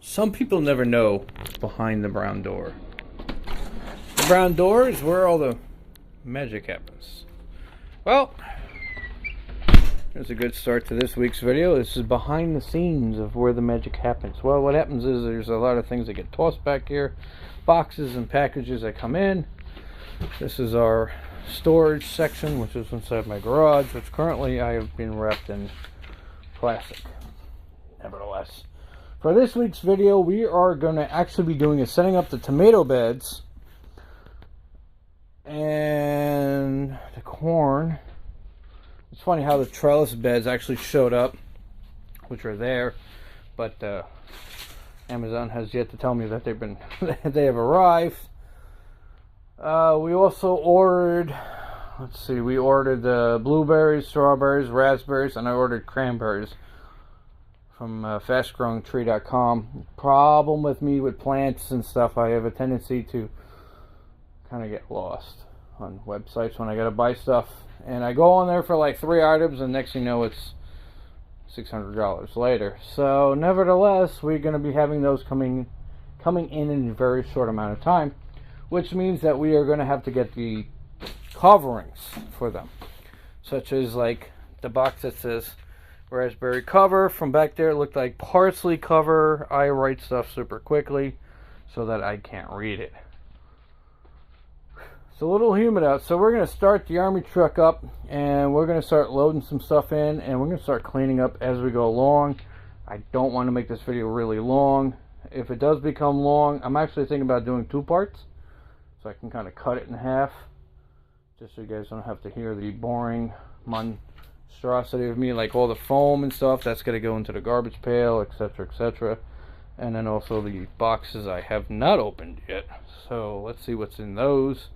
Some people never know behind the brown door. The brown door is where all the magic happens. Well, there's a good start to this week's video. This is behind the scenes of where the magic happens. Well, what happens is there's a lot of things that get tossed back here. Boxes and packages that come in. This is our storage section, which is inside my garage, which currently I have been wrapped in plastic. Nevertheless, for this week's video, we are going to actually be doing is setting up the tomato beds and the corn. It's funny how the trellis beds actually showed up, which are there, but Amazon has yet to tell me that they have arrived. We also ordered, we ordered blueberries, strawberries, raspberries, and I ordered cranberries from fastgrowingtree.com. Problem with me with plants and stuff, I have a tendency to kind of get lost on websites when I gotta buy stuff, and I go on there for like 3 items, and next thing you know, it's $600 later. So nevertheless, we're going to be having those coming in a very short amount of time, which means that we are going to have to get the coverings for them, such as like the box that says raspberry cover. From back there it looked like parsley cover. I write stuff super quickly so that I can't read it. It's a little humid out, so we're going to start the army truck up, and we're going to start loading some stuff in, and we're going to start cleaning up as we go along. I don't want to make this video really long. If it does become long, I'm actually thinking about doing 2 parts, so I can kind of cut it in half, just so you guys don't have to hear the boring monstrosity of me, like all the foam and stuff that's going to go into the garbage pail, etc., etc. And then also the boxes I have not opened yet. So let's see what's in those.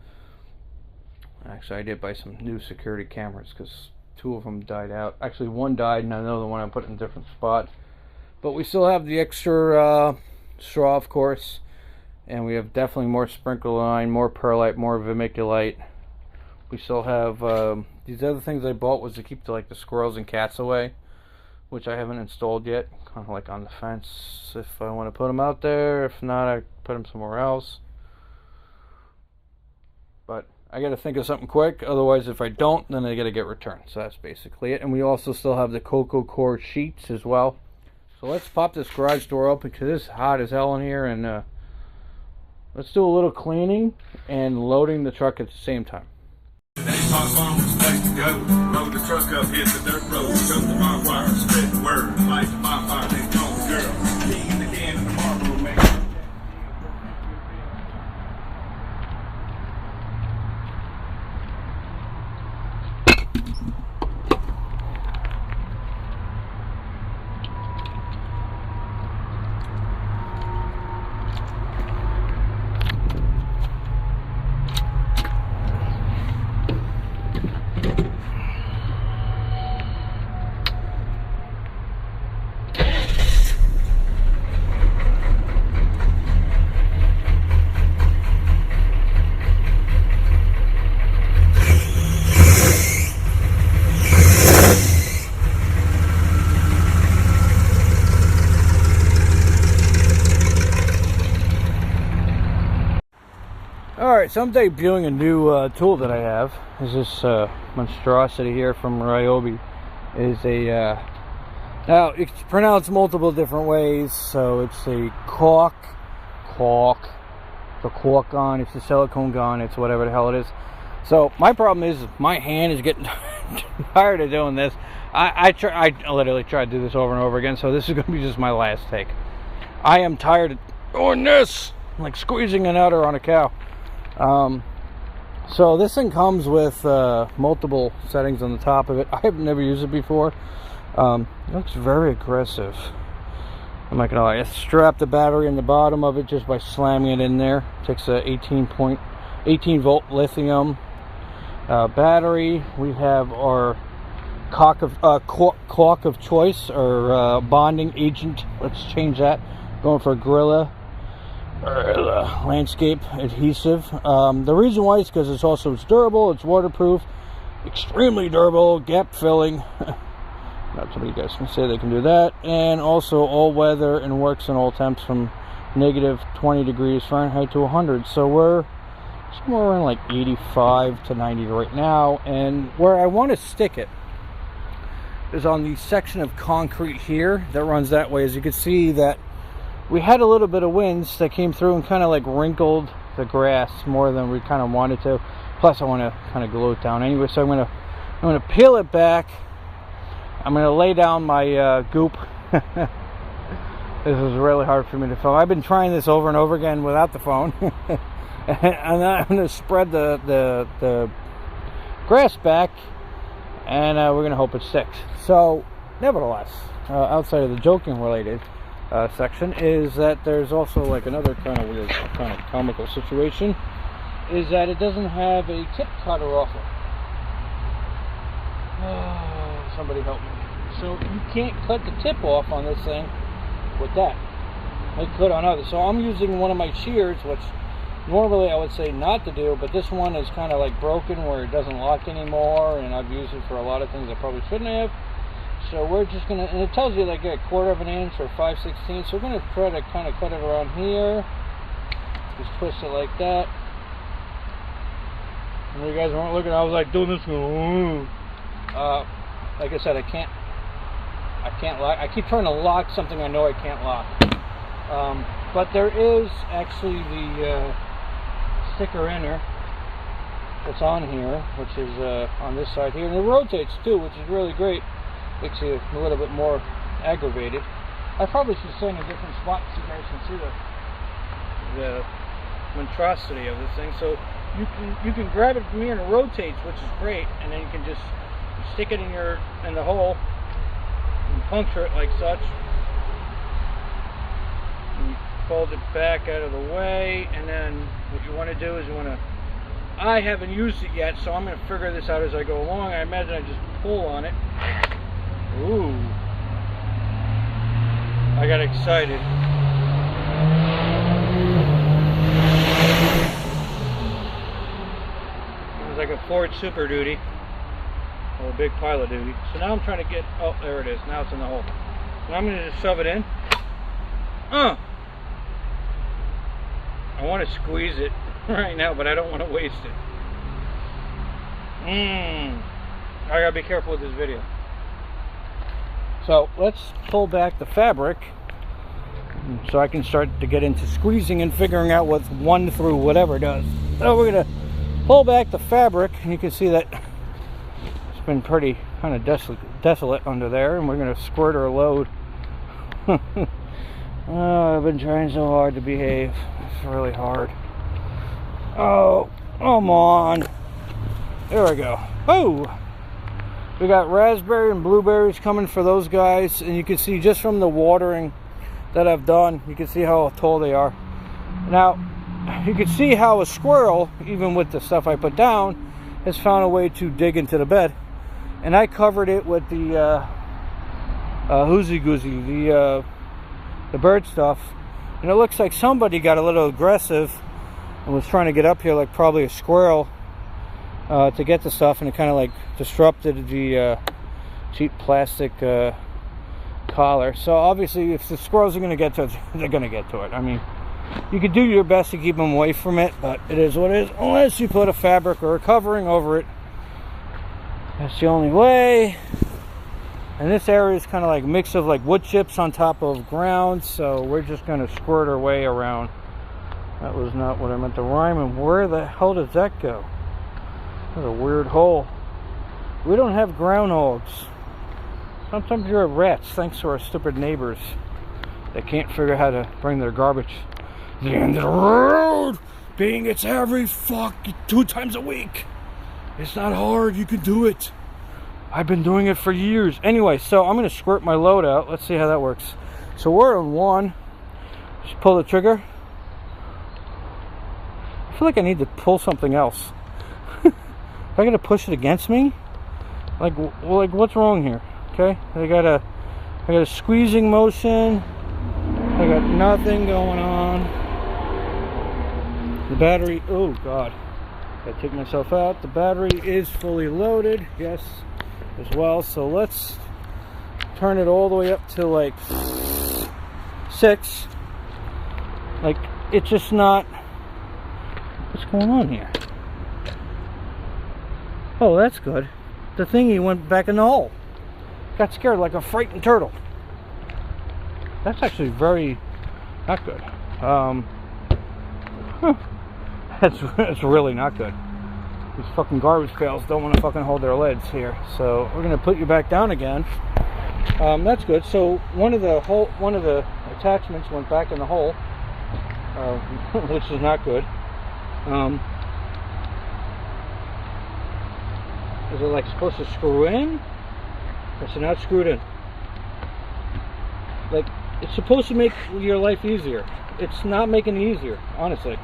Actually, I did buy some new security cameras because 2 of them died out. Actually, 1 died, and another one I put in a different spot. But we still have the extra straw, of course. And we have definitely more sprinkler line, more perlite, more vermiculite. We still have these other things I bought was to keep the squirrels and cats away, which I haven't installed yet. Kind of like on the fence if I want to put them out there. If not, I put them somewhere else. But I gotta think of something quick, otherwise if I don't, then I gotta get returned. So that's basically it. And we also still have the cocoa core sheets as well. So let's pop this garage door open because it's hot as hell in here, and let's do a little cleaning and loading the truck at the same time. Today's hot song was place to go. Load the truck up, hit the dirt road. Jump the barbed wire, spread the word. Light the bonfire, then call the girl. King in the den of the Marlboro man. Alright, so I'm debuting a new tool that I have. Is this monstrosity here from Ryobi. Is a now it's pronounced multiple different ways. So it's a caulk, the caulk gun, it's a silicone gun, it's whatever the hell it is. So my problem is my hand is getting tired of doing this. I literally tried to do this over and over again, so this is going to be just my last take. I am tired of doing this, like squeezing an udder on a cow. So this thing comes with multiple settings on the top of it. I have never used it before. It looks very aggressive. I'm not gonna lie. I strap the battery in the bottom of it just by slamming it in there. It takes a 18 volt lithium battery. We have our caulk of choice, or bonding agent. Let's change that. Going for Gorilla landscape adhesive. The reason why is because it's durable, it's waterproof, extremely durable, gap filling. Not too many guys can say they can do that. And also all weather and works in all temps from negative 20 degrees Fahrenheit to 100. So we're somewhere around like 85 to 90 right now. And where I want to stick it is on the section of concrete here that runs that way. As you can see that we had a little bit of winds that came through and kind of like wrinkled the grass more than we kind of wanted to. Plus I want to kind of glue it down anyway. So I'm gonna peel it back. I'm going to lay down my goop. This is really hard for me to film. I've been trying this over and over again without the phone. And I'm going to spread the grass back, and we're going to hope it sticks. So, nevertheless, outside of the joking related section, is that there's also like another kind of weird, kind of comical situation, is that it doesn't have a tip cutter off it. Somebody help me. So you can't cut the tip off on this thing with that. I could on others. So I'm using one of my shears, which normally I would say not to do, but this one is kind of like broken where it doesn't lock anymore, and I've used it for a lot of things I probably shouldn't have. So we're just gonna, and it tells you like a 1/4 of an inch or 5/16. So we're gonna try to kind of cut it around here. Just twist it like that. And you guys weren't looking. I was like doing this. Like I said, I can't lock. I keep trying to lock something I know I can't lock. But there is actually the sticker inner that's on here, which is on this side here, and it rotates too, which is really great. Makes you a little bit more aggravated. I probably should stay in a different spot so you guys can see the monstrosity of this thing. So you can grab it from here and it rotates, which is great, and then you can just stick it in the hole and puncture it like such. And you fold it back out of the way, and then what you want to do is I haven't used it yet, so I'm going to figure this out as I go along. I imagine I just pull on it. Ooh, I got excited. It was like a Ford Super Duty. Or a big pile of duty. So now I'm trying to get, oh, there it is. Now it's in the hole. And I'm going to just shove it in. I want to squeeze it right now, but I don't want to waste it. I got to be careful with this video. So let's pull back the fabric so I can start to get into squeezing and figuring out what 1 through whatever does. So we're going to pull back the fabric, and you can see that been pretty kind of desolate under there, and we're going to squirt our load. Oh, I've been trying so hard to behave. It's really hard. Oh, come on. There we go. Oh, we got raspberry and blueberries coming for those guys, and you can see just from the watering that I've done, you can see how tall they are. Now you can see how a squirrel, even with the stuff I put down, has found a way to dig into the bed. And I covered it with the hoozy goozy, the bird stuff, and it looks like somebody got a little aggressive and was trying to get up here, like probably a squirrel, to get the stuff, and it kind of like disrupted the cheap plastic collar. So obviously, if the squirrels are going to get to it, they're going to get to it. I mean, you can do your best to keep them away from it, but it is what it is, unless you put a fabric or a covering over it. That's the only way. And this area is kind of like a mix of like wood chips on top of ground, so we're just going to squirt our way around. That was not what I meant to rhyme. And where the hell does that go? That's a weird hole. We don't have groundhogs. Sometimes you have rats, thanks to our stupid neighbors that can't figure out how to bring their garbage to the end of the road, being it's every fucking 2 times a week. It's not hard, you can do it. I've been doing it for years. Anyway, so I'm going to squirt my load out. Let's see how that works. So we're on 1. Just pull the trigger. I feel like I need to pull something else. Am I going to push it against me? Like what's wrong here? Okay, I got a squeezing motion. I got nothing going on. The battery, oh God. I take myself out. The battery is fully loaded, yes, as well. So let's turn it all the way up to like 6. Like, it's just not. What's going on here? Oh, that's good. The thingy went back in the hole. Got scared like a frightened turtle. That's actually very not good. That's really not good. These fucking garbage pails don't want to fucking hold their lids here. So we're gonna put you back down again. That's good. So one of the attachments went back in the hole, which is not good. Is it like supposed to screw in? It's not screwed in. Like, it's supposed to make your life easier. It's not making it easier, honestly.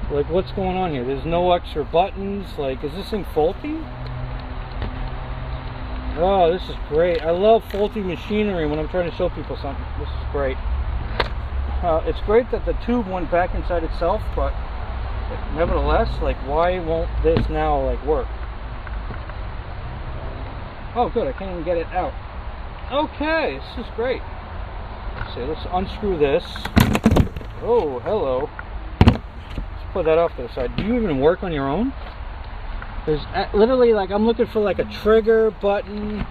Like what's going on here? There's no extra buttons. Like, is this thing faulty? Oh, this is great. I love faulty machinery when I'm trying to show people something. This is great. It's great that the tube went back inside itself, but nevertheless, like, why won't this now like work? Oh, good. I can't even get it out. Okay, this is great. Let's see. Let's unscrew this. Oh, hello. Put that off to the side. Do you even work on your own? There's literally, like, I'm looking for like a trigger button.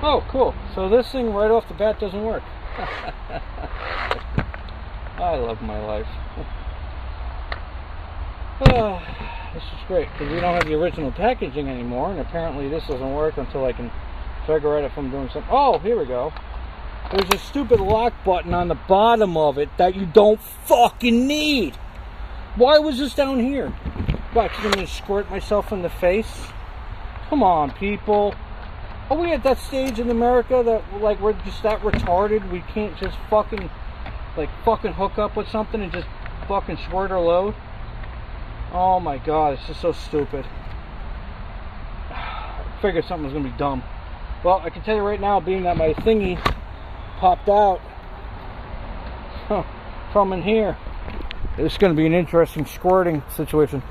Oh, cool. So this thing right off the bat doesn't work. I love my life. This is great because we don't have the original packaging anymore, and apparently this doesn't work until I can figure out if I'm doing something. Oh, here we go. There's a stupid lock button on the bottom of it that you don't fucking need. Why was this down here? What, because I'm going to squirt myself in the face? Come on, people. Are we at that stage in America that, like, we're just that retarded? We can't just fucking hook up with something and just fucking squirt our load? Oh my god, it's just so stupid. I figured something was going to be dumb. Well, I can tell you right now, being that my thingy popped out from in here, it's going to be an interesting squirting situation.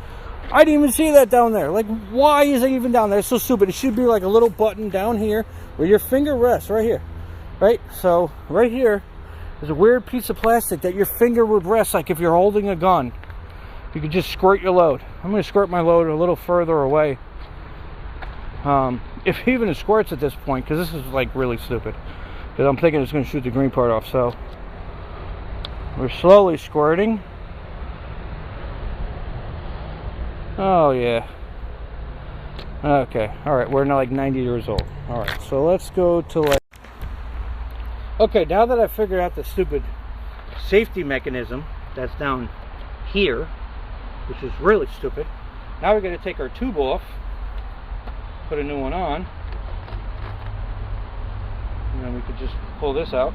I didn't even see that down there. Like, why is it even down there? It's so stupid. It should be like a little button down here where your finger rests, right here. Right? So, right here is a weird piece of plastic that your finger would rest, like if you're holding a gun. You could just squirt your load. I'm going to squirt my load a little further away. If even it squirts at this point, because this is like really stupid. Because I'm thinking it's going to shoot the green part off. So we're slowly squirting. Oh yeah. Okay. All right. We're now like 90 years old. All right. So let's go to like. Okay. Now that I've figured out the stupid safety mechanism that's down here, which is really stupid. Now we're going to take our tube off. Put a new one on, and then we could just pull this out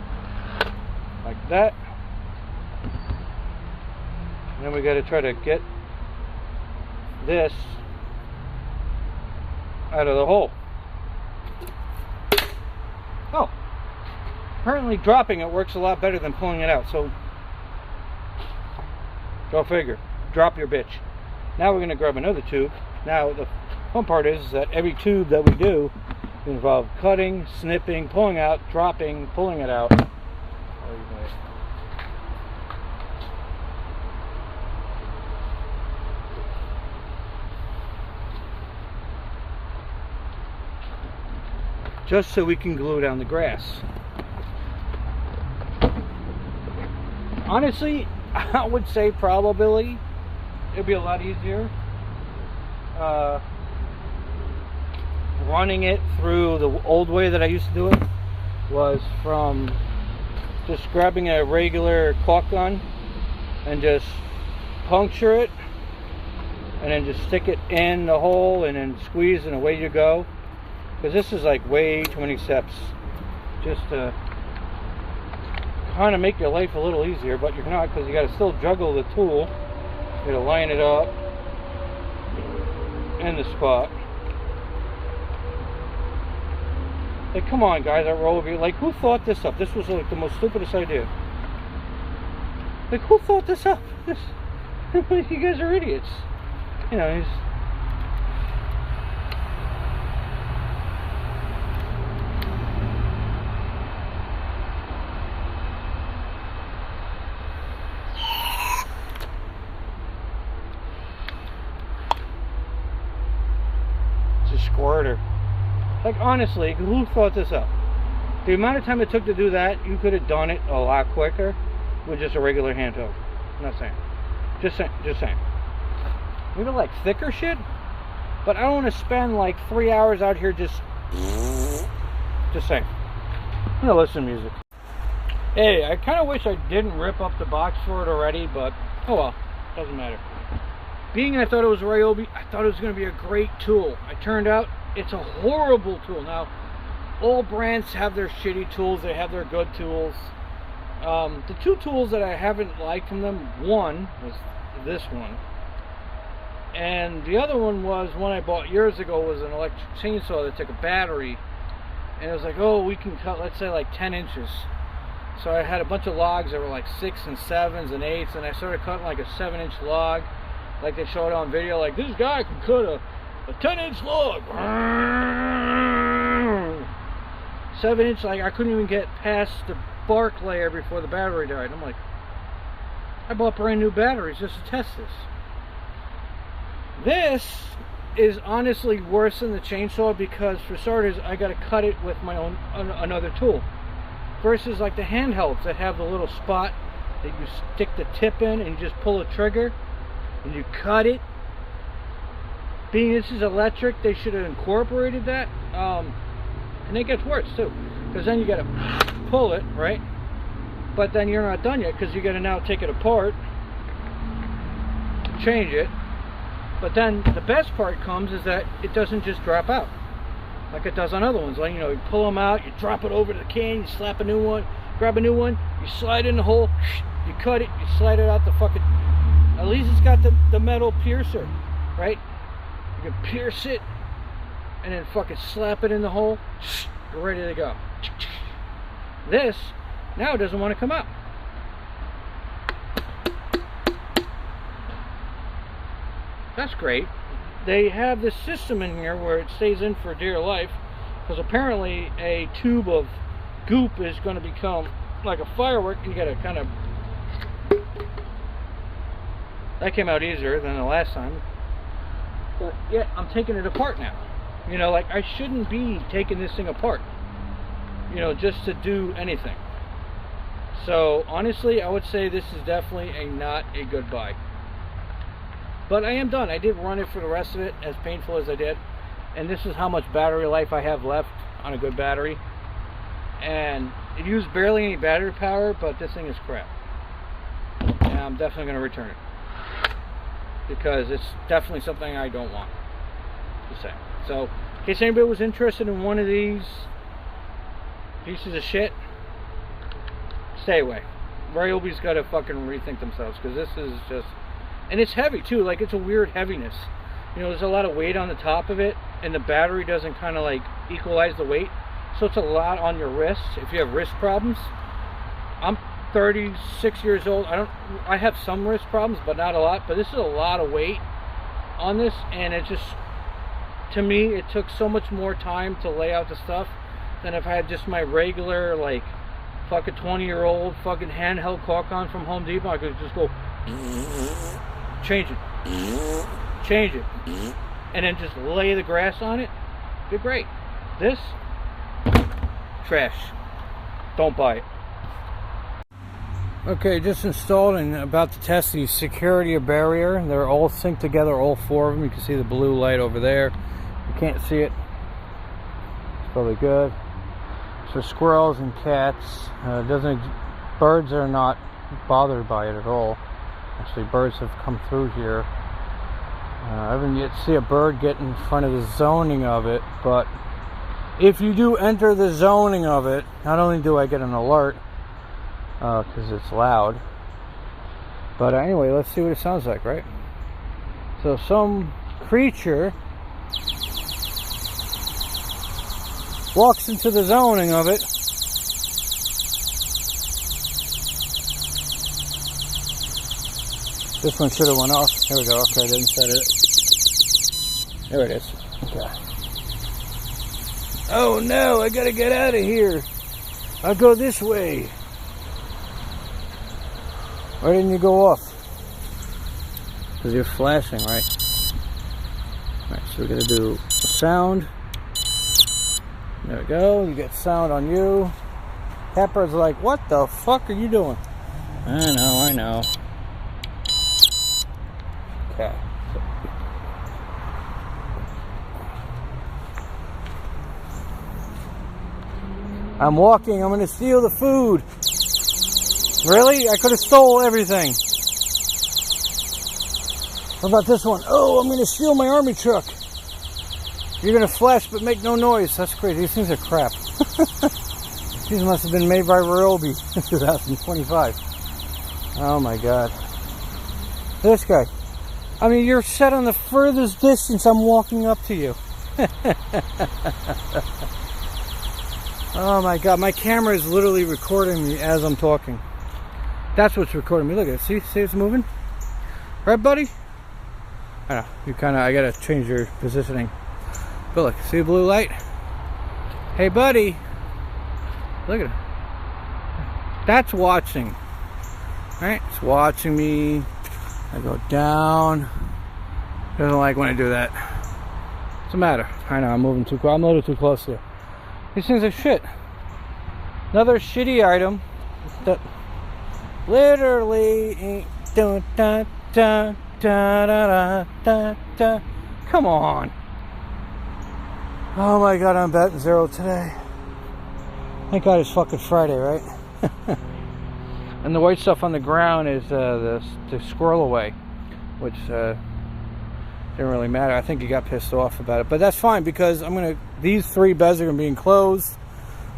like that, and then we got to try to get this out of the hole. Oh, apparently dropping it works a lot better than pulling it out, so go figure. Drop your bitch. Now we're going to grab another tube. Now the fun part is that every tube that we do involves cutting, snipping, pulling out, dropping, pulling it out. Just so we can glue down the grass. Honestly, I would say probably it'd be a lot easier running it through the old way that I used to do it, was from just grabbing a regular caulk gun and just puncture it and then just stick it in the hole and then squeeze and away you go. Because this is like way too many steps just to kind of make your life a little easier, but you're not, because you got to still juggle the tool. You got to line it up in the spot. Like, come on, guys, at Rollview. Like, who thought this up? This was like the most stupidest idea. Like, who thought this up? This, you guys are idiots. You know, he's... It's a squirter. Like, honestly, who thought this up? The amount of time it took to do that, you could have done it a lot quicker with just a regular hand hoe. I'm not saying. Just saying. Just saying. Maybe like thicker shit, but I don't want to spend like 3 hours out here just saying. I'm gonna listen to music. Hey, I kind of wish I didn't rip up the box for it already, but oh well, doesn't matter. Being I thought it was Ryobi, I thought it was going to be a great tool. It turned out it's a horrible tool. Now, all brands have their shitty tools, they have their good tools. The two tools that I haven't liked from them, one was this one, and the other one was one I bought years ago, was an electric chainsaw that took a battery, and it was like, oh, we can cut, let's say, like 10 inches. So I had a bunch of logs that were like 6 and 7s and 8s, and I started cutting like a 7-inch log, like they showed on video, like this guy can cut a 10-inch log. 7-inch, like I couldn't even get past the bark layer before the battery died. I'm like, I bought brand new batteries just to test this. This is honestly worse than the chainsaw because, for starters, I got to cut it with my own another tool. Versus like the handhelds that have the little spot that you stick the tip in and you just pull a trigger and you cut it. Being this is electric, they should have incorporated that. And it gets worse too, because then you got to pull it, right? But then you're not done yet, because you got to now take it apart, change it. But then the best part comes is that it doesn't just drop out like it does on other ones. Like, you know, you pull them out, you drop it over to the can, you slap a new one, grab a new one, you slide it in the hole, you cut it, you slide it out the fucking... At least it's got the metal piercer, right? You can pierce it and then fucking slap it in the hole, you're ready to go. This now doesn't want to come out. That's great. They have this system in here where it stays in for dear life, because apparently a tube of goop is going to become like a firework, and you got to kind of... That came out easier than the last time. But yet I'm taking it apart now. You know, like, I shouldn't be taking this thing apart, you know, just to do anything. So honestly, I would say this is definitely not a good buy. But I am done. I did run it for the rest of it, as painful as I did, and this is how much battery life I have left on a good battery. And it used barely any battery power, but this thing is crap, and I'm definitely going to return it, because it's definitely something I don't want to say. So in case anybody was interested in one of these pieces of shit, stay away. Ryobi's got to fucking rethink themselves, because this is just... And it's heavy too, like it's a weird heaviness. You know, there's a lot of weight on the top of it, and the battery doesn't kind of like equalize the weight. So it's a lot on your wrists if you have wrist problems. I'm 36 years old. I have some wrist problems, but not a lot. But this is a lot of weight on this, and it just, to me, it took so much more time to lay out the stuff than if I had just my regular, like, fucking 20-year-old fucking handheld caulk-on from Home Depot. I could just go... change it, and then just lay the grass on it. Be great. This, trash. Don't buy it. Okay, just installed and about to test the security barrier. They're all synced together, all four of them. You can see the blue light over there. You can't see it. It's probably good. So squirrels and cats. Birds are not bothered by it at all. Actually, birds have come through here. I haven't yet seen a bird get in front of the zoning of it, but if you do enter the zoning of it, not only do I get an alert, because it's loud, but anyway, let's see what it sounds like, right? So some creature walks into the zoning of it. This one should have went off. Here we go. Okay, I didn't set it. There it is. Okay. Oh no, I gotta get out of here. I'll go this way. Why didn't you go off? Because you're flashing, right? Alright, so we're gonna do sound. There we go. You get sound on you. Pepper's like, what the fuck are you doing? I know. Okay. I'm walking. I'm going to steal the food. Really? I could have stole everything. What about this one? Oh, I'm going to steal my army truck. You're going to flash but make no noise. That's crazy. These things are crap. These must have been made by Ryobi in 2025. Oh my god. This guy. I mean, you're set on the furthest distance. I'm walking up to you. Oh my god, my camera is literally recording me as I'm talking. That's what's recording me. Look at it. See it's moving? Right, buddy? I know. I gotta change your positioning. But look, see the blue light? Hey, buddy. Look at it. That's watching. Alright, it's watching me. I go down. Doesn't like when I do that. What's the matter? I know, I'm moving too close. I'm a little too close here. These things are shit. Another shitty item that literally ain't doing da da da da da da. Come on. Oh my god, I'm batting zero today. Thank god it's fucking Friday, right? And the white stuff on the ground is the squirrel away, which didn't really matter. I think he got pissed off about it, but that's fine because these 3 beds are gonna be enclosed,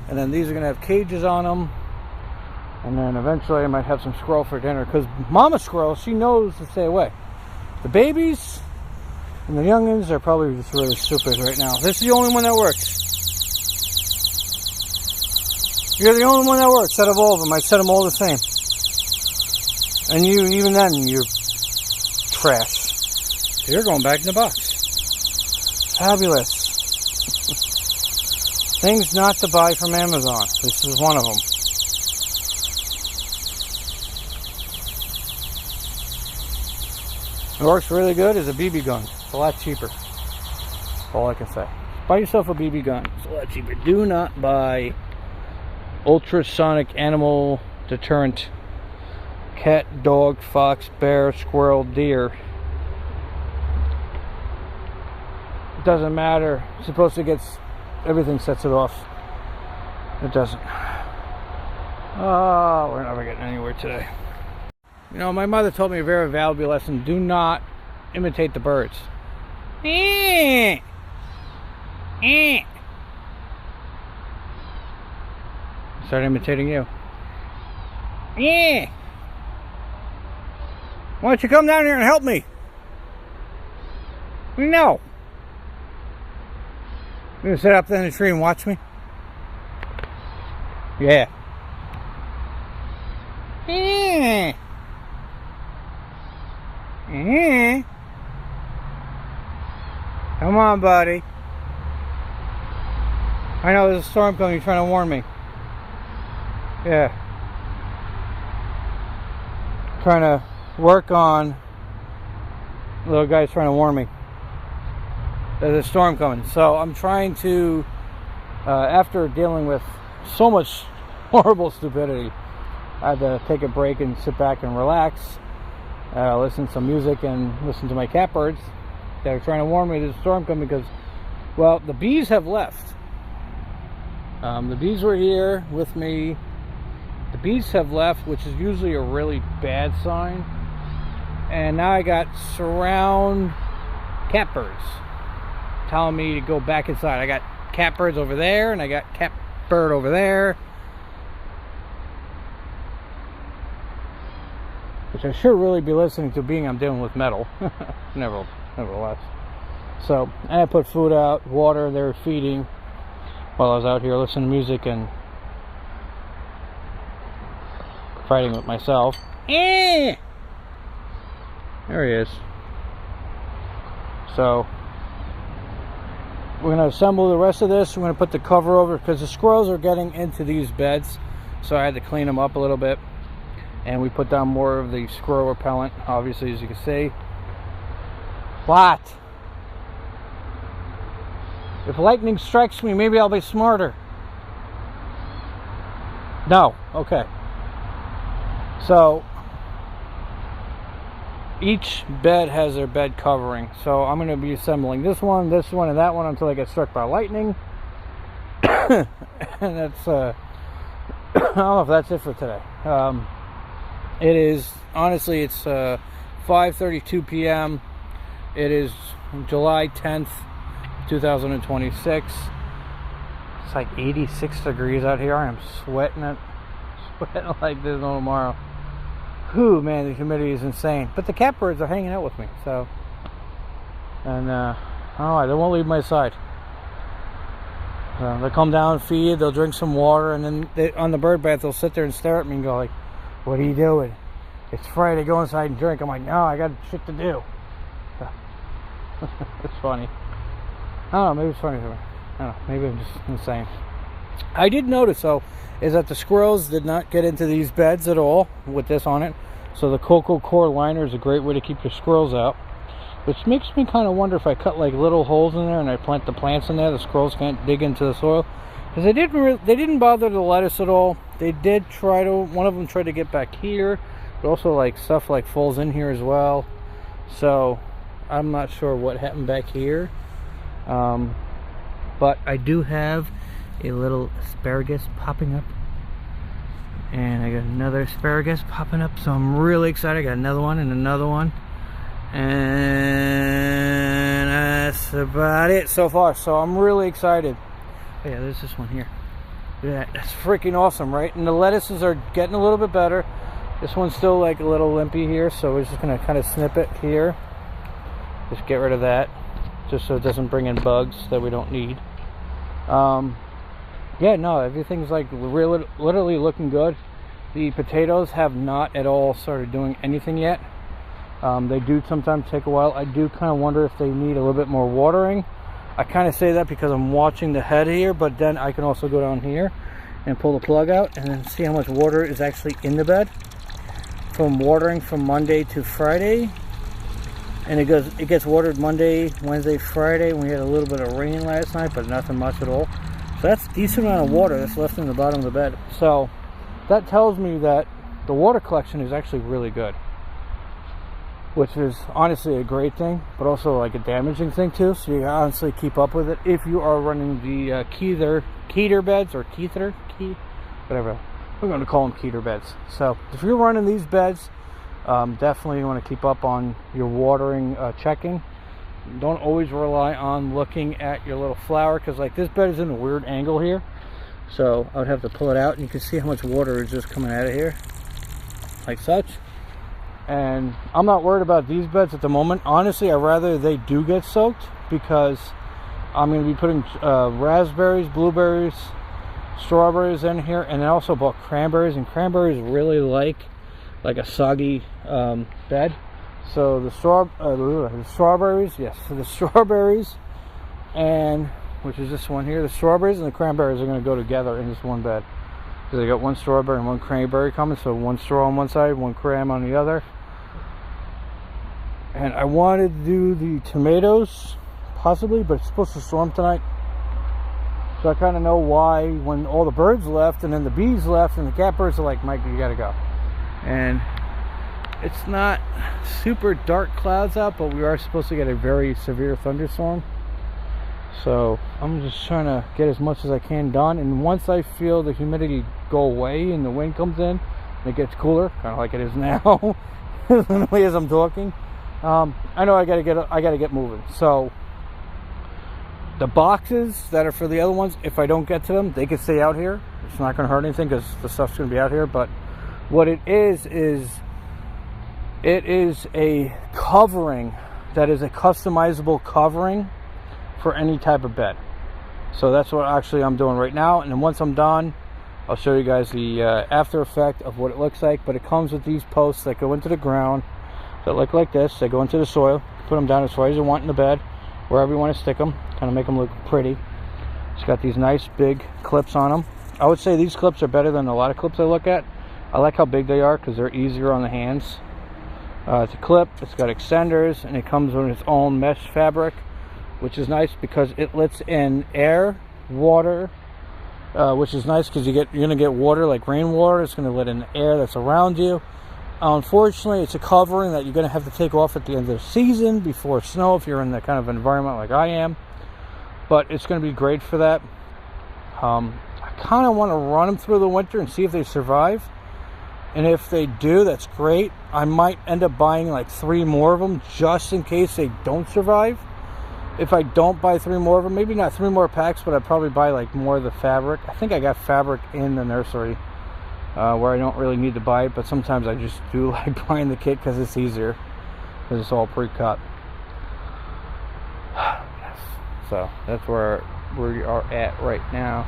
and then these are gonna have cages on them, and then eventually I might have some squirrel for dinner because Mama Squirrel, she knows to stay away. The babies and the youngins are probably just really stupid right now. This is the only one that works. You're the only one that works out of all of them. I set them all the same. And you, even then, you're trash. You're going back in the box. Fabulous. Things not to buy from Amazon. This is one of them. It works really good as a BB gun. It's a lot cheaper. That's all I can say. Buy yourself a BB gun. It's a lot cheaper. Do not buy ultrasonic animal deterrent cat, dog, fox, bear, squirrel, deer. It doesn't matter. It's supposed to get everything sets it off. It doesn't. Oh, we're never getting anywhere today. You know, my mother told me a very valuable lesson. Do not imitate the birds. Start imitating you. Why don't you come down here and help me? No. You gonna sit up there in the tree and watch me? Yeah. Come on, buddy. I know there's a storm coming. You're trying to warn me. Yeah. Trying to work on. Little guy's trying to warn me. There's a storm coming. So I'm trying to, after dealing with so much horrible stupidity, I had to take a break and sit back and relax, listen to some music and listen to my catbirds. They're trying to warn me there's a storm coming because, well, the bees have left. The bees were here with me. The bees have left, which is usually a really bad sign. And now I got surround catbirds telling me to go back inside. I got catbirds over there, and I got catbird over there. Which I should really be listening to, being I'm dealing with metal. Nevertheless. So, and I put food out, water, they're feeding. while I was out here listening to music and fighting with myself. There he is. So we're going to assemble the rest of this. We're going to put the cover over because the squirrels are getting into these beds, so I had to clean them up a little bit. And we put down more of the squirrel repellent, obviously, as you can see. What? If lightning strikes me, maybe I'll be smarter. No. Okay. So each bed has their bed covering. So I'm going to be assembling this one, and that one until I get struck by lightning. And that's I don't know if that's it for today. It is, honestly, it's 5:32 p.m. It is July 10th, 2026. It's like 86 degrees out here. I am sweating it. Sweating like there's no tomorrow. Whew, man, the humidity is insane. But the catbirds are hanging out with me, so. And, I don't know, they won't leave my side. They'll come down, feed, they'll drink some water, and then on the bird bath, they'll sit there and stare at me and go like, "What are you doing? It's Friday, go inside and drink." I'm like, "No, I got shit to do." It's funny. I don't know, maybe it's funny for me. I don't know, maybe I'm just insane. I did notice, though, is that the squirrels did not get into these beds at all with this on it. So the cocoa core liner is a great way to keep your squirrels out. Which makes me kind of wonder if I cut like little holes in there and I plant the plants in there, the squirrels can't dig into the soil. Because they didn't bother the lettuce at all. They did try to, one of them tried to get back here, but also like stuff like falls in here as well. So I'm not sure what happened back here. But I do have a little asparagus popping up. And I got another asparagus popping up, so I'm really excited. I got another one and another one. And that's about it so far. So I'm really excited. Oh yeah, there's this one here. Look at that. That's freaking awesome, right? And the lettuces are getting a little bit better. This one's still like a little limpy here, so we're just gonna kind of snip it here. Just get rid of that, just so it doesn't bring in bugs that we don't need. Yeah, no, everything's like really, literally looking good. The potatoes have not at all started doing anything yet. They do sometimes take a while. I do kind of wonder if they need a little bit more watering. I kind of say that because I'm watching the head here, but then I can also go down here and pull the plug out and then see how much water is actually in the bed from watering from Monday to Friday. And it gets watered Monday, Wednesday, Friday. We had a little bit of rain last night, but nothing much at all. So that's a decent amount of water that's left in the bottom of the bed. So that tells me that the water collection is actually really good, which is honestly a great thing, but also like a damaging thing too. So you honestly keep up with it if you are running the KETER beds, or KETER, whatever. We're going to call them KETER beds. So if you're running these beds, definitely you want to keep up on your watering, checking. Don't always rely on looking at your little flower, because like this bed is in a weird angle here, so I would have to pull it out and you can see how much water is just coming out of here like such. And I'm not worried about these beds at the moment. Honestly, I'd rather they do get soaked, because I'm going to be putting raspberries, blueberries, strawberries in here, and then also bought cranberries, and cranberries really like a soggy bed. So the strawberries, yes, so the strawberries, and which is this one here, the strawberries and the cranberries are going to go together in this one bed, because I got one strawberry and one cranberry coming, so one straw on one side, one cran on the other. And I wanted to do the tomatoes possibly, but it's supposed to storm tonight, so I kind of know why when all the birds left and then the bees left and the catbirds are like, "Mike, you gotta go." And it's not super dark clouds out, but we are supposed to get a very severe thunderstorm. So I'm just trying to get as much as I can done, and once I feel the humidity go away and the wind comes in and it gets cooler, kind of like it is now literally as I'm talking, I know I gotta get moving. So the boxes that are for the other ones, if I don't get to them, they can stay out here. It's not gonna hurt anything because the stuff's gonna be out here. But what it is it is a covering that is a customizable covering for any type of bed. So that's what actually I'm doing right now. And then once I'm done, I'll show you guys the after effect of what it looks like. But it comes with these posts that go into the ground that look like this. They go into the soil. Put them down as far as you want in the bed, wherever you want to stick them, kind of make them look pretty. It's got these nice big clips on them. I would say these clips are better than a lot of clips I look at. I like how big they are because they're easier on the hands. It's a clip, it's got extenders, and it comes with its own mesh fabric, which is nice because it lets in air, water, which is nice because you're going to get water like rainwater. It's going to let in the air that's around you. Unfortunately, it's a covering that you're going to have to take off at the end of the season before snow if you're in the kind of environment like I am. But it's going to be great for that. I kind of want to run them through the winter and see if they survive. And if they do, that's great. I might end up buying like 3 more of them just in case they don't survive. If I don't buy 3 more of them, maybe not 3 more packs, but I'd probably buy like more of the fabric. I think I got fabric in the nursery. Where I don't really need to buy it, but sometimes I just do like buying the kit because it's easier, because it's all pre-cut. So that's where we are at right now.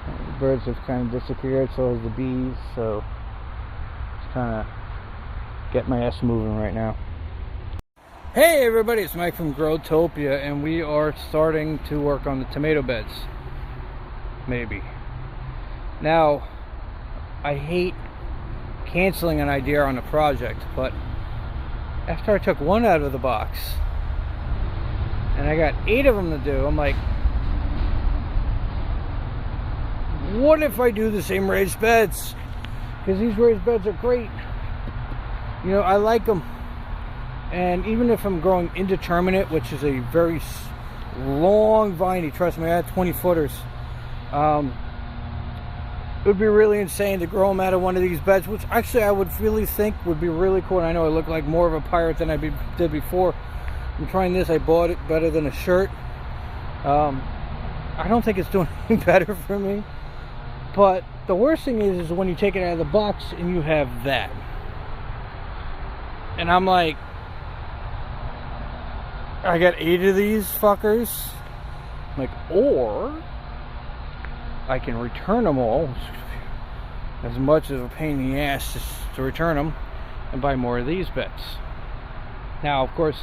The birds have kind of disappeared, so has the bees, so just kind of get my ass moving right now. Hey everybody, it's Mike from Growtopia, and we are starting to work on the tomato beds. Maybe. Now, I hate canceling an idea on a project, but after I took one out of the box and I got 8 of them to do, I'm like, what if I do the same raised beds? Because these raised beds are great. You know, I like them. And even if I'm growing indeterminate, which is a very long viney, trust me, I had 20 footers. It would be really insane to grow them out of one of these beds, which actually I would really think would be really cool. And I know I look like more of a pirate than I did before. I'm trying this. I bought it better than a shirt. I don't think it's doing any better for me. But the worst thing is when you take it out of the box and you have that. And I'm like, I got 8 of these fuckers. I'm like, or I can return them all, as much of a pain in the ass just to return them, and buy more of these beds. Now, of course,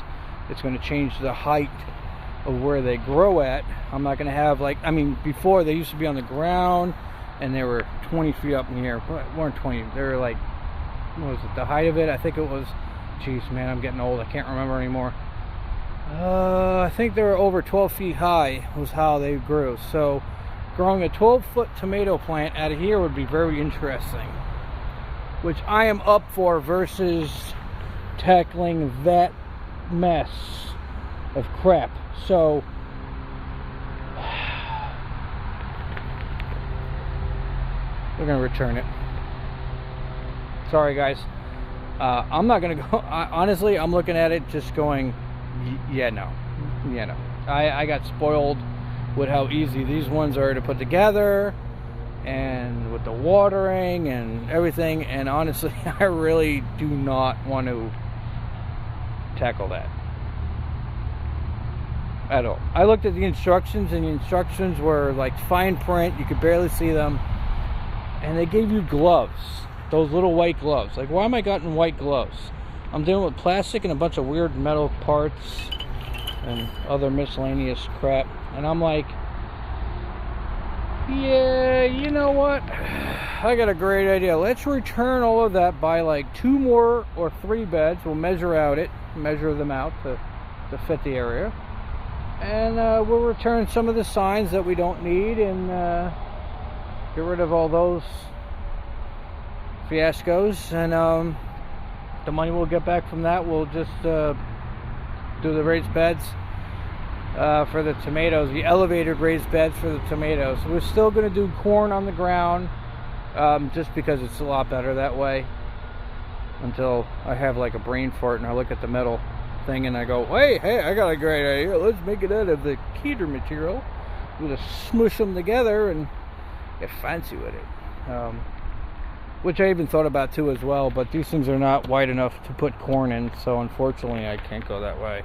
it's going to change the height of where they grow at. I'm not going to have like, I mean, before they used to be on the ground and they were 20 feet up in the air. But weren't 20, they were like, what was it, the height of it? I think it was, geez, man, I'm getting old, I can't remember anymore. I think they were over 12 feet high was how they grew. So growing a 12-foot tomato plant out of here would be very interesting, which I am up for, versus tackling that mess of crap. So we're gonna return it. Sorry guys, I'm not gonna go. Honestly, I'm looking at it just going, yeah, no. I got spoiled with how easy these ones are to put together, and with the watering and everything, and honestly I really do not want to tackle that at all. I looked at the instructions, and the instructions were like fine print, you could barely see them, and they gave you gloves, those little white gloves. Like, why am I getting white gloves? I'm dealing with plastic and a bunch of weird metal parts and other miscellaneous crap, and I'm like, yeah, you know what, I got a great idea. Let's return all of that, buy like 2 more or 3 beds. We'll measure them out to fit the area, and we'll return some of the signs that we don't need, and get rid of all those fiascos, and the money we'll get back from that, we'll just do the raised beds for the tomatoes, the elevated raised beds for the tomatoes. We're still going to do corn on the ground, just because it's a lot better that way, until I have like a brain fart and I look at the metal thing and I go, hey, I got a great idea, let's make it out of the KETER material. We'll just smush them together and get fancy with it, which I even thought about too as well, but these things are not wide enough to put corn in, so unfortunately I can't go that way.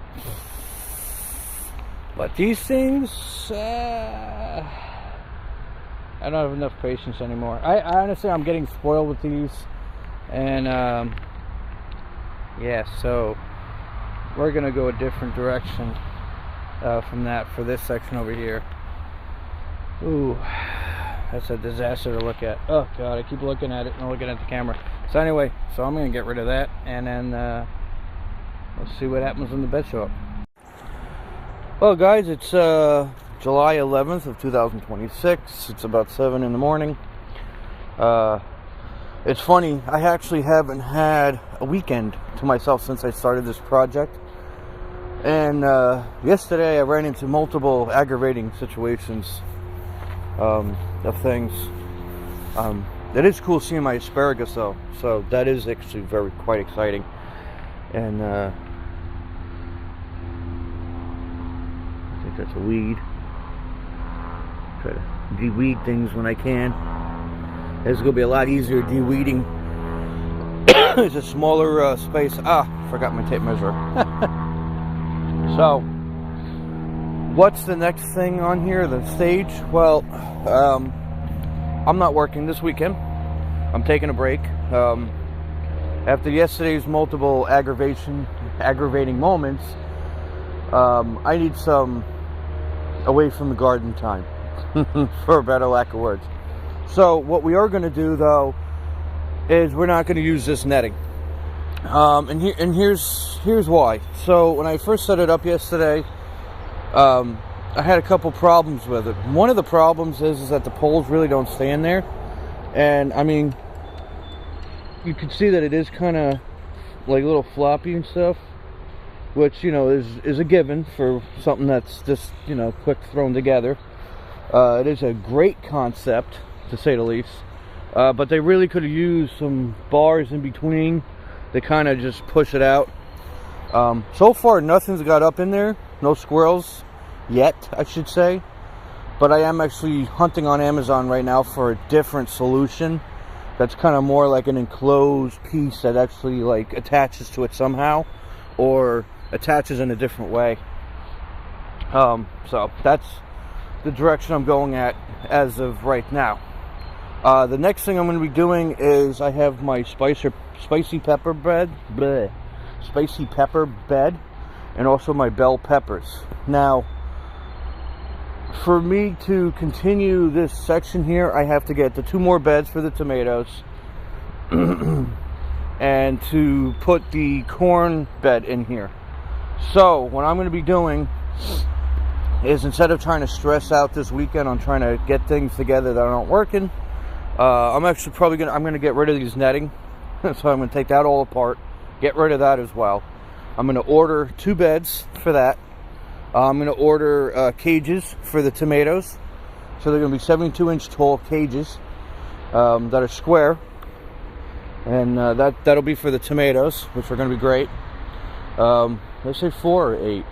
But these things, I don't have enough patience anymore. I honestly, I'm getting spoiled with these. And, yeah, so we're going to go a different direction from that for this section over here. Ooh, that's a disaster to look at. Oh, God, I keep looking at it and looking at the camera. So anyway, so I'm going to get rid of that. And then let's see what happens when the beds show up. Well, guys, it's July 11th of 2026. It's about 7 in the morning. It's funny, I actually haven't had a weekend to myself since I started this project. And yesterday I ran into multiple aggravating situations of things. It is cool seeing my asparagus though, so that is actually quite exciting. And I think that's a weed. Try to de-weed things when I can. It's going to be a lot easier de-weeding. It's a smaller space. Forgot my tape measure. So, what's the next thing on here? The stage? Well, I'm not working this weekend. I'm taking a break. After yesterday's multiple aggravating moments, I need some away from the garden time, for a better lack of words. So what we are going to do though is we're not going to use this netting, and here's why. So when I first set it up yesterday, I had a couple problems with it. One of the problems is that the poles really don't stand there, and I mean, you can see that it is kind of like a little floppy and stuff, which, you know, is a given for something that's just, you know, quick thrown together. It is a great concept, to say the least, but they really could have used some bars in between to kind of just push it out. So far nothing's got up in there, no squirrels yet, I should say, but I am actually hunting on Amazon right now for a different solution that's kind of more like an enclosed piece that actually like attaches to it somehow, or attaches in a different way. So that's the direction I'm going at as of right now. The next thing I'm going to be doing is I have my spicy pepper bed, and also my bell peppers. Now, for me to continue this section here, I have to get the 2 more beds for the tomatoes and to put the corn bed in here. So what I'm going to be doing is, instead of trying to stress out this weekend on trying to get things together that aren't working, I'm actually probably going to get rid of these netting. So I'm going to take that all apart, get rid of that as well. I'm going to order 2 beds for that. I'm going to order cages for the tomatoes. So they're going to be 72-inch tall cages that are square. And that'll be for the tomatoes, which are going to be great. Let's say 4 or 8.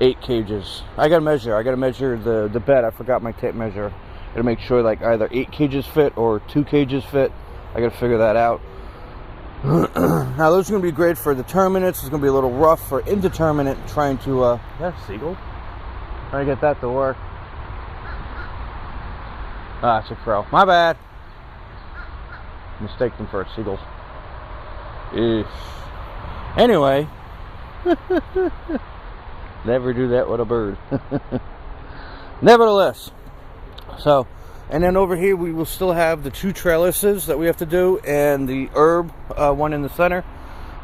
8 cages. I gotta measure the bed. I forgot my tape measure. Gotta make sure like either 8 cages fit or 2 cages fit. I gotta figure that out. Now those are gonna be great for determinants. It's gonna be a little rough for indeterminate, trying to seagull. Trying to get that to work. It's a crow. My bad. Mistake them for a seagull. Anyway. Never do that with a bird. Nevertheless, so, and then over here we will still have the 2 trellises that we have to do, and the herb one in the center,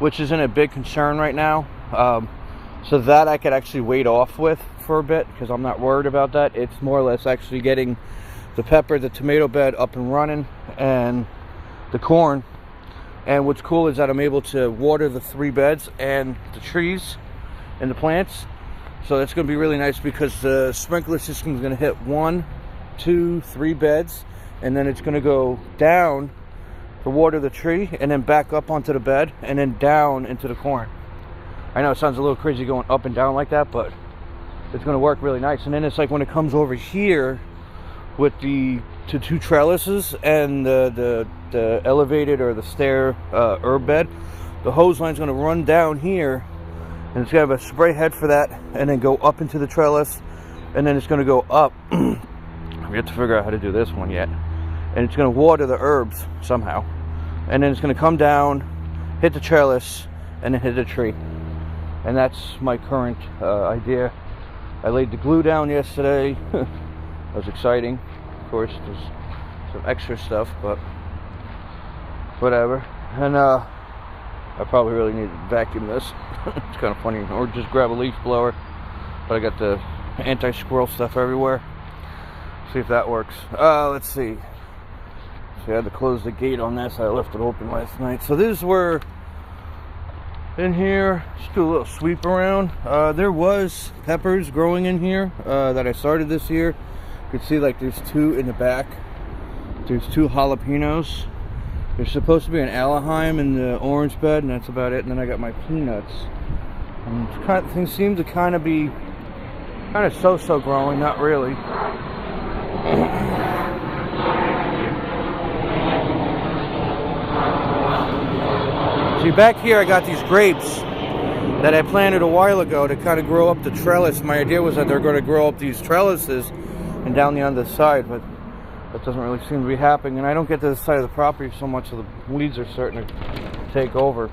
which isn't a big concern right now. So that I could actually wait off with for a bit, because I'm not worried about that. It's more or less actually getting the tomato bed up and running, and the corn. And what's cool is that I'm able to water the 3 beds and the trees and the plants. So that's going to be really nice, because the sprinkler system is going to hit 1, 2, 3 beds, and then it's going to go down to water the tree, and then back up onto the bed, and then down into the corn. I know it sounds a little crazy going up and down like that, but it's going to work really nice. And then it's like when it comes over here with the 2 trellises and the elevated or the stair herb bed, the hose line is going to run down here and it's gonna have a spray head for that, and then go up into the trellis, and then it's gonna go up. We have to figure out how to do this one yet. And it's gonna water the herbs somehow, and then it's gonna come down, hit the trellis, and then hit the tree. And that's my current idea. I laid the glue down yesterday. That was exciting. Of course, there's some extra stuff, but whatever. And I probably really need to vacuum this. It's kind of funny, or just grab a leaf blower. But I got the anti-squirrel stuff everywhere. See if that works. Let's see. So I had to close the gate on this. I left it open last night. So this is where, in here, just do a little sweep around. There was peppers growing in here that I started this year. You can see like there's 2 in the back. There's 2 jalapenos. There's supposed to be an Aleheim in the orange bed, and that's about it. And then I got my peanuts. And things seem to kind of be so-so growing, not really. See, back here I got these grapes that I planted a while ago to kind of grow up the trellis. My idea was that they're going to grow up these trellises and down the other side, but that doesn't really seem to be happening. And I don't get to this side of the property so much, so the weeds are starting to take over.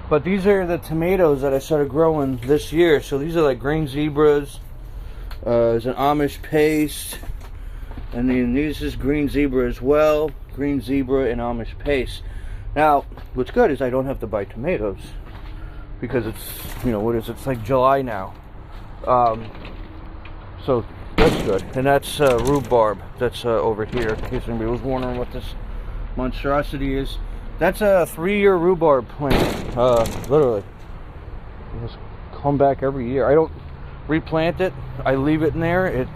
But these are the tomatoes that I started growing this year. So these are like green zebras. There's an Amish paste. And then this is green zebra as well. Green zebra and Amish paste. Now, what's good is I don't have to buy tomatoes. Because it's, you know, what is it? It's like July now. So that's good. And that's rhubarb. That's over here. In case anybody was wondering what this monstrosity is. That's a 3-year rhubarb plant. Literally. Just come back every year. I don't replant it. I leave it in there. It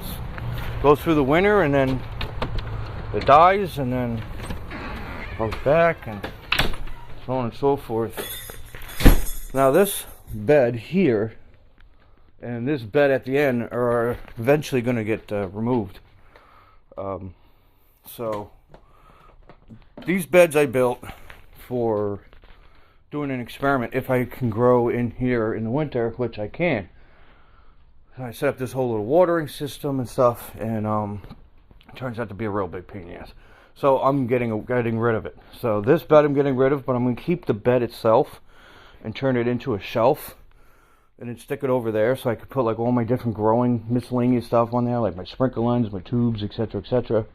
goes through the winter, and then it dies, and then comes back, and so on and so forth. Now this bed here and this bed at the end are eventually going to get removed. So these beds I built for doing an experiment if I can grow in here in the winter, which I can. I set up this whole little watering system and stuff, and it turns out to be a real big pain in the ass. So I'm getting rid of it. So this bed I'm getting rid of, but I'm going to keep the bed itself and turn it into a shelf, and then stick it over there so I could put like all my different growing miscellaneous stuff on there, like my sprinkler lines, my tubes, etc., etc.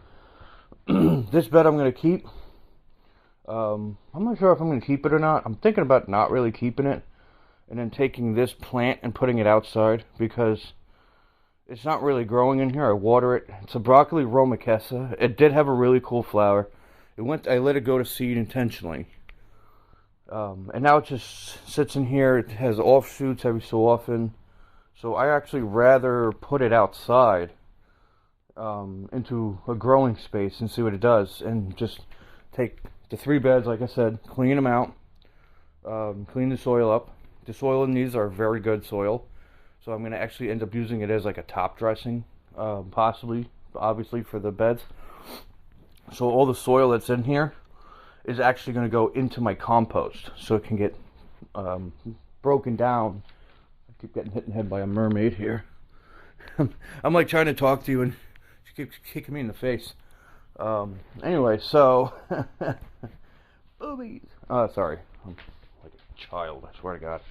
This bed I'm going to keep. I'm not sure if I'm going to keep it or not. I'm thinking about not really keeping it, and then taking this plant and putting it outside, because it's not really growing in here. I water it. It's a broccoli romachessa. It did have a really cool flower. I let it go to seed intentionally. And now it just sits in here. It has offshoots every so often. So I actually rather put it outside into a growing space and see what it does. And just take the 3 beds, like I said, clean them out, clean the soil up. The soil in these are very good soil. So I'm going to actually end up using it as like a top dressing, possibly, obviously, for the beds. So all the soil that's in here is actually going to go into my compost, so it can get broken down. I keep getting hit in the head by a mermaid here. I'm like trying to talk to you, and she keeps kicking me in the face. Anyway, so boobies. Sorry, I'm like a child, I swear to God.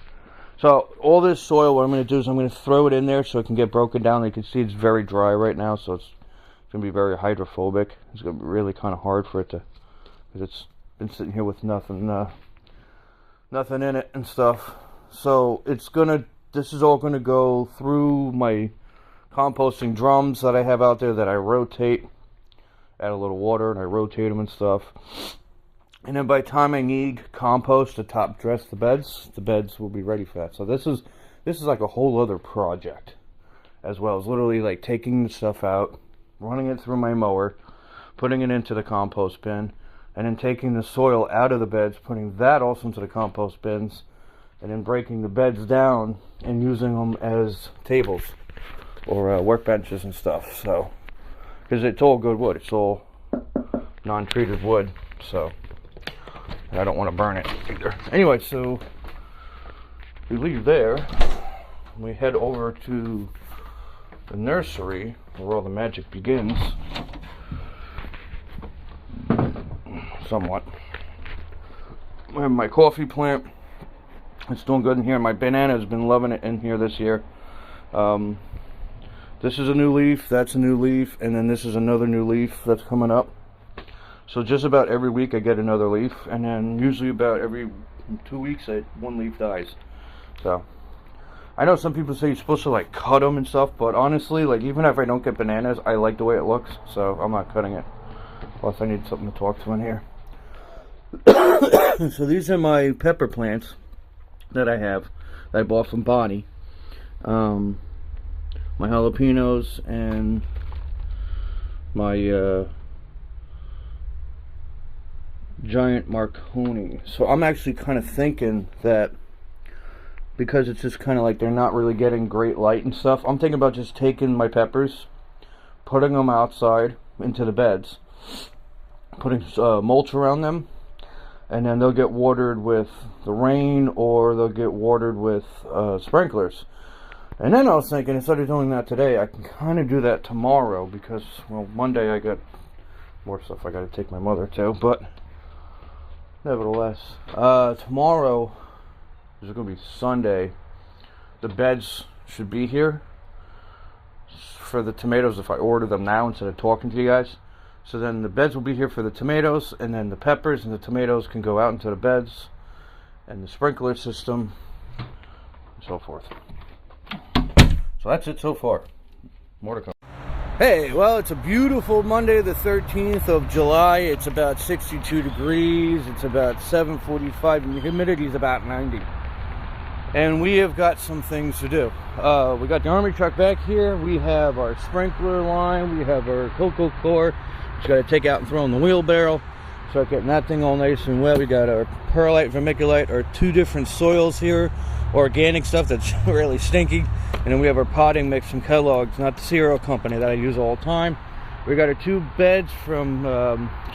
So all this soil, what I'm going to do is I'm going to throw it in there so it can get broken down. You can see it's very dry right now, so it's going to be very hydrophobic. It's going to be really kind of hard for it to, because it's been sitting here with nothing in it and stuff. So this is all going to go through my composting drums that I have out there that I rotate. Add a little water and I rotate them and stuff. And then by the time I need compost to top dress the beds will be ready for that. So this is like a whole other project, as well as literally like taking the stuff out, running it through my mower, putting it into the compost bin, and then taking the soil out of the beds, putting that also into the compost bins, and then breaking the beds down and using them as tables or workbenches and stuff. So, because it's all good wood, it's all non-treated wood, so I don't want to burn it either. Anyway, so we leave there. we head over to the nursery where all the magic begins. Somewhat. I have my coffee plant. It's doing good in here. My banana has been loving it in here this year. This is a new leaf, that's a new leaf, and then this is another new leaf that's coming up. So just about every week I get another leaf, and then usually about every 2 weeks one leaf dies. So I know some people say you're supposed to like cut them and stuff, but honestly, like even if I don't get bananas, I like the way it looks, so I'm not cutting it. Plus I need something to talk to in here. So these are my pepper plants that I have, that I bought from Bonnie. My jalapenos and my giant Marconi. So I'm actually kind of thinking that because it's just kind of like they're not really getting great light and stuff, I'm thinking about just taking my peppers, putting them outside into the beds, putting mulch around them, and then they'll get watered with the rain or they'll get watered with sprinklers. And then I was thinking, instead of doing that today, I can kind of do that tomorrow because, well, Monday I got more stuff I got to take my mother to, but nevertheless, tomorrow is going to be Sunday. The beds should be here for the tomatoes if I order them now instead of talking to you guys. So then the beds will be here for the tomatoes, and then the peppers and the tomatoes can go out into the beds and the sprinkler system and so forth. So that's it so far. More to come. Hey, well, it's a beautiful Monday, the 13th of July. It's about 62 degrees. It's about 7:45, and the humidity is about 90. And we have got some things to do. We got the Army truck back here. We have our sprinkler line. We have our cocoa core. Just got to take out and throw in the wheelbarrow. Start getting that thing all nice and wet. We got our perlite, vermiculite, our 2 different soils here. Organic stuff that's really stinky. And then we have our potting mix from Kellogg's, not the cereal company that I use all the time. We got our 2 beds from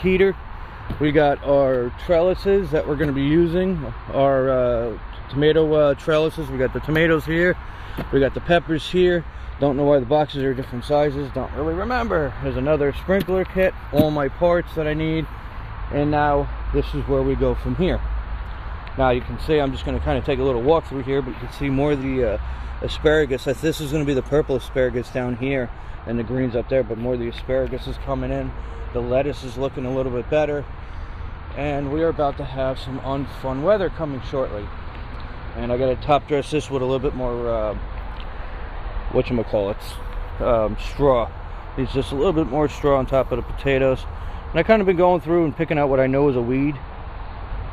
KETER. We got our trellises that we're going to be using. Our tomato trellises. We got the tomatoes here. We got the peppers here. Don't know why the boxes are different sizes. Don't really remember. There's another sprinkler kit. All my parts that I need. And now this is where we go from here. Now you can see I'm just going to kind of take a little walk through here, but you can see more of the asparagus. This is going to be the purple asparagus down here and the greens up there, but more of the asparagus is coming in. The lettuce is looking a little bit better, and we are about to have some unfun weather coming shortly. And I got to top dress this with a little bit more whatchamacallit, straw. It's just a little bit more straw on top of the potatoes. And I kind of been going through and picking out what I know is a weed.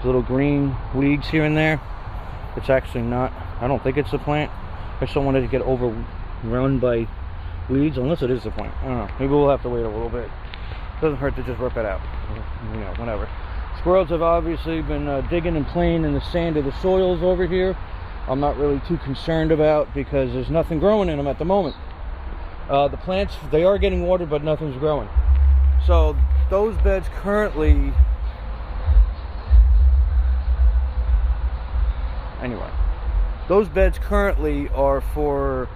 Little green weeds here and there. It's actually not. I don't think it's the plant. I just don't want it to get overrun by weeds, unless it is the plant. I don't know. Maybe we'll have to wait a little bit. Doesn't hurt to just rip it out. You know, whatever. Squirrels have obviously been digging and playing in the sand of the soils over here. I'm not really too concerned about because there's nothing growing in them at the moment. The plants, they are getting watered, but nothing's growing. So those beds currently... Anyway, those beds currently are for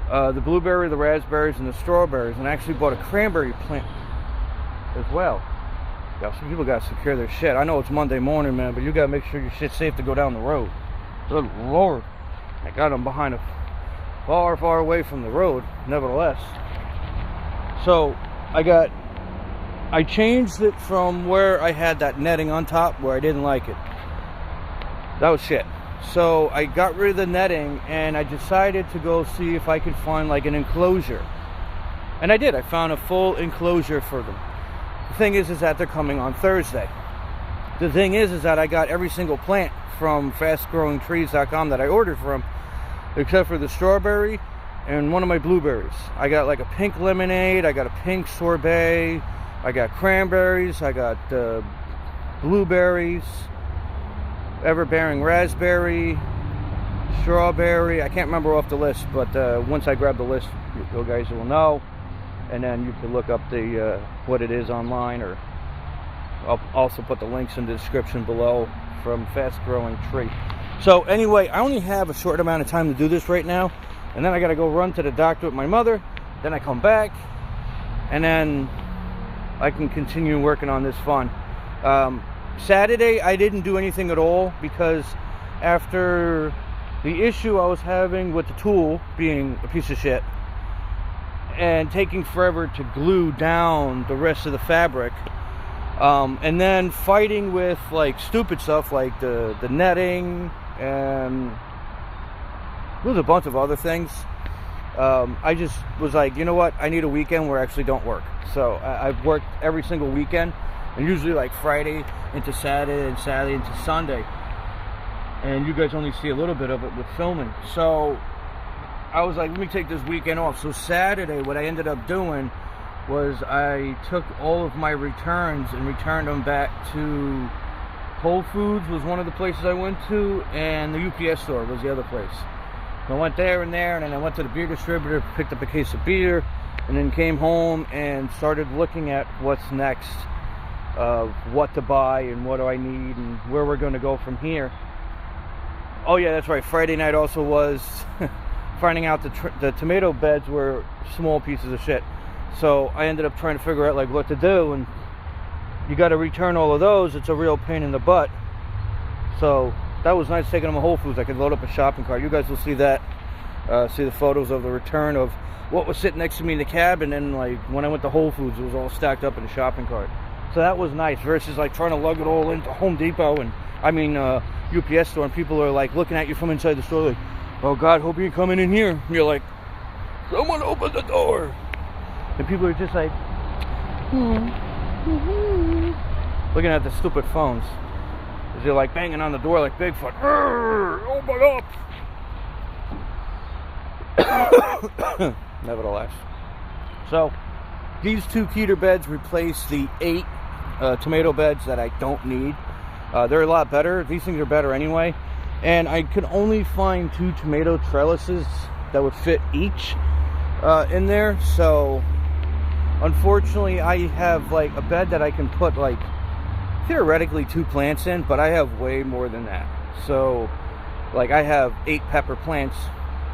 the blueberry, the raspberries, and the strawberries. And I actually bought a cranberry plant as well. Yeah, some people got to secure their shit. I know it's Monday morning, man, but you got to make sure your shit's safe to go down the road. Good Lord. I got them behind far, far away from the road, nevertheless. So, I changed it from where I had that netting on top where I didn't like it. That was shit. So I got rid of the netting and I decided to go see if I could find like an enclosure. And I did. I found a full enclosure for them. The thing is that they're coming on Thursday. The thing is that I got every single plant from fastgrowingtrees.com that I ordered from, except for the strawberry and one of my blueberries. I got like a pink lemonade, I got a pink sorbet, I got cranberries, I got blueberries, ever-bearing raspberry, strawberry. I can't remember off the list, but once I grab the list, you guys will know, and then you can look up the what it is online, or I'll also put the links in the description below from Fast Growing Tree. So anyway, I only have a short amount of time to do this right now. and then I gotta go run to the doctor with my mother, then I come back, and then I can continue working on this fund. Saturday I didn't do anything at all, because after the issue I was having with the tool being a piece of shit and taking forever to glue down the rest of the fabric, and then fighting with like stupid stuff like the netting, and there was a bunch of other things, I just was like, you know what, I need a weekend where I actually don't work. So I've worked every single weekend, and usually like Friday into Saturday and Saturday into Sunday, and you guys only see a little bit of it with filming. So I was like, let me take this weekend off. So Saturday, what I ended up doing was I took all of my returns and returned them back to Whole Foods was one of the places I went to, and the UPS store was the other place. So I went there, and then I went to the beer distributor, picked up a case of beer, and then came home and started looking at what's next, of what to buy and what do I need and where we're going to go from here. Oh yeah, that's right, Friday night also was finding out the tomato beds were small pieces of shit. So I ended up trying to figure out like what to do, and you got to return all of those. It's a real pain in the butt. So that was nice taking them to Whole Foods. I could load up a shopping cart. You guys will see that, see the photos of the return of what was sitting next to me in the cab, and then like when I went to Whole Foods, it was all stacked up in the shopping cart. So that was nice, versus like trying to lug it all into Home Depot and UPS store, and people are like looking at you from inside the store like, oh God, hope you ain't coming in here. And you're like, someone open the door. And people are just like, looking at the stupid phones as they're like banging on the door like Bigfoot. Open up. Nevertheless, so these 2 KETER beds replace the 8 tomato beds that I don't need. They're a lot better. These things are better anyway, and I could only find 2 tomato trellises that would fit each in there. So unfortunately I have like a bed that I can put like theoretically 2 plants in, but I have way more than that. So like I have 8 pepper plants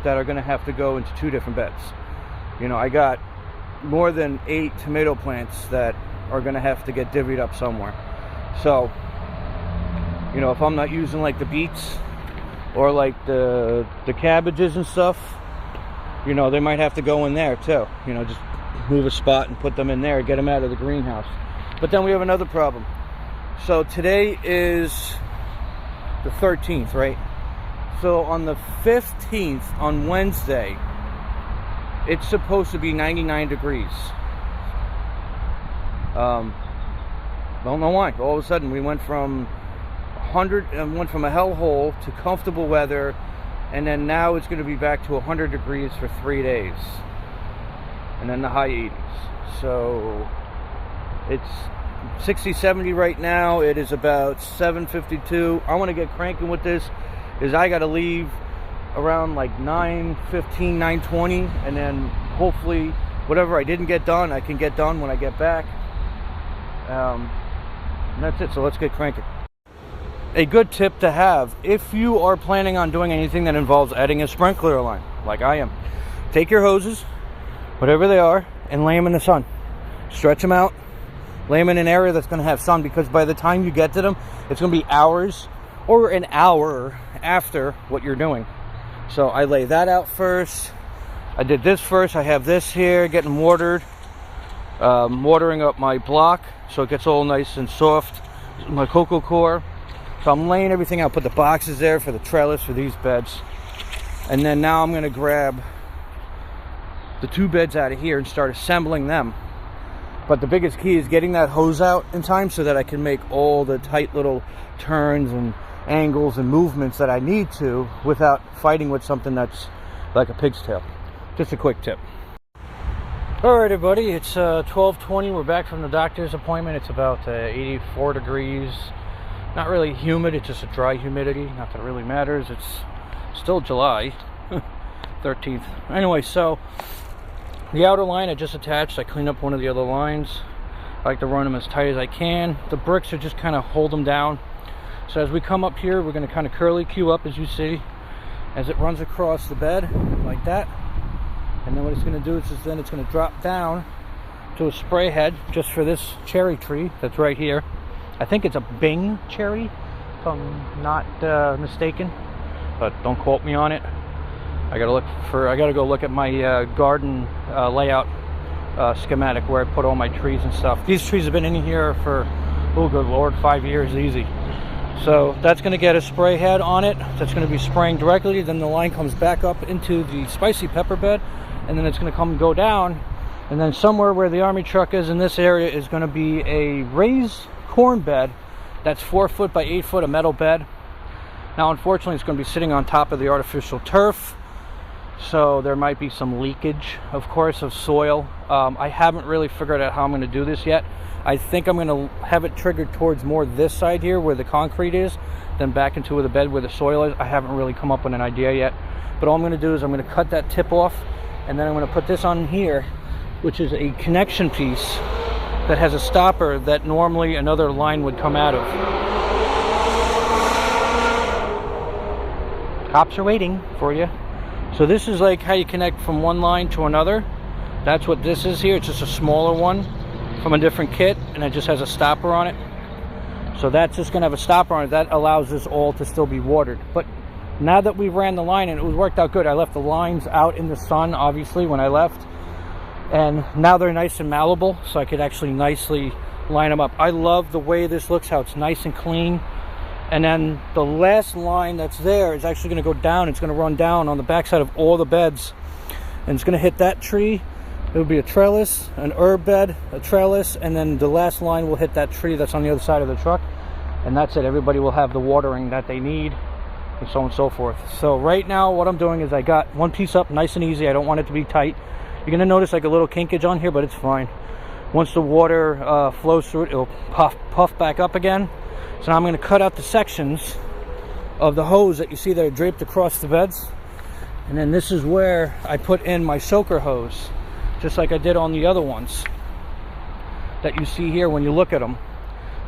that are going to have to go into 2 different beds. You know, I got more than 8 tomato plants that are going to have to get divvied up somewhere. So, you know, if I'm not using like the beets or like the cabbages and stuff, you know, they might have to go in there too. You know, just move a spot and put them in there, get them out of the greenhouse. But then we have another problem. So today is the 13th, right? So on the 15th, on Wednesday, it's supposed to be 99 degrees. Don't know why. All of a sudden we went from 100 and went from a hellhole to comfortable weather, and then now it's going to be back to 100 degrees for 3 days, and then the high 80s. So it's 60-70 right now. It is about 7:52. I want to get cranking with this, is I got to leave around like 9:15, 9:20, and then hopefully whatever I didn't get done, I can get done when I get back. And that's it. So let's get cranking. A good tip to have if you are planning on doing anything that involves adding a sprinkler line, like I am: take your hoses, whatever they are, and lay them in the sun. Stretch them out, lay them in an area that's going to have sun, because by the time you get to them, it's going to be hours or an hour after what you're doing. So I lay that out first. I did this first. I have this here getting watered, watering up my block so it gets all nice and soft, my cocoa core. So I'm laying everything out, put the boxes there for the trellis for these beds, and then now I'm going to grab the 2 beds out of here and start assembling them. But the biggest key is getting that hose out in time so that I can make all the tight little turns and angles and movements that I need to without fighting with something that's like a pig's tail. Just a quick tip. Alright everybody, it's 12:20. We're back from the doctor's appointment. It's about 84 degrees. Not really humid, it's just a dry humidity. Not that it really matters. It's still July 13th. Anyway, so the outer line I just attached. I cleaned up one of the other lines. I like to run them as tight as I can. The bricks are just kind of hold them down. So as we come up here, we're going to kind of curly Q up, as you see, as it runs across the bed like that. And then what it's going to do is then it's going to drop down to a spray head just for this cherry tree that's right here. I think it's a Bing cherry, if I'm not mistaken, but don't quote me on it. I gotta go look at my garden layout schematic where I put all my trees and stuff. These trees have been in here for, oh good lord, 5 years easy. So that's going to get a spray head on it that's going to be spraying directly. Then the line comes back up into the spicy pepper bed, and then it's going to go down, and then somewhere where the army truck is in this area is going to be a raised corn bed that's 4 foot by 8 foot, a metal bed. Now unfortunately it's going to be sitting on top of the artificial turf, so there might be some leakage, of course, of soil. I haven't really figured out how I'm going to do this yet. I think I'm going to have it triggered towards more this side here where the concrete is, then back into the bed where the soil is. I haven't really come up with an idea yet, but all I'm going to do is I'm going to cut that tip off, and then I'm going to put this on here, which is a connection piece that has a stopper that normally another line would come out of. Cops are waiting for you. So this is like how you connect from one line to another. That's what this is here. It's just a smaller one from a different kit, and it just has a stopper on it. So that's just going to have a stopper on it. That allows this all to still be watered. But now that we ran the line, and it was worked out good, I left the lines out in the sun, obviously, when I left. And now they're nice and malleable, so I could actually nicely line them up. I love the way this looks, how it's nice and clean. And then the last line that's there is actually going to go down. It's going to run down on the backside of all the beds. And it's going to hit that tree. It'll be a trellis, an herb bed, a trellis, and then the last line will hit that tree that's on the other side of the truck. And that's it. Everybody will have the watering that they need, and so on and so forth. So right now what I'm doing is I got one piece up nice and easy. I don't want it to be tight. You're going to notice like a little kinkage on here, but it's fine. Once the water flows through it, it'll puff back up again. So now I'm going to cut out the sections of the hose that you see that are draped across the beds. And then this is where I put in my soaker hose, just like I did on the other ones that you see here when you look at them.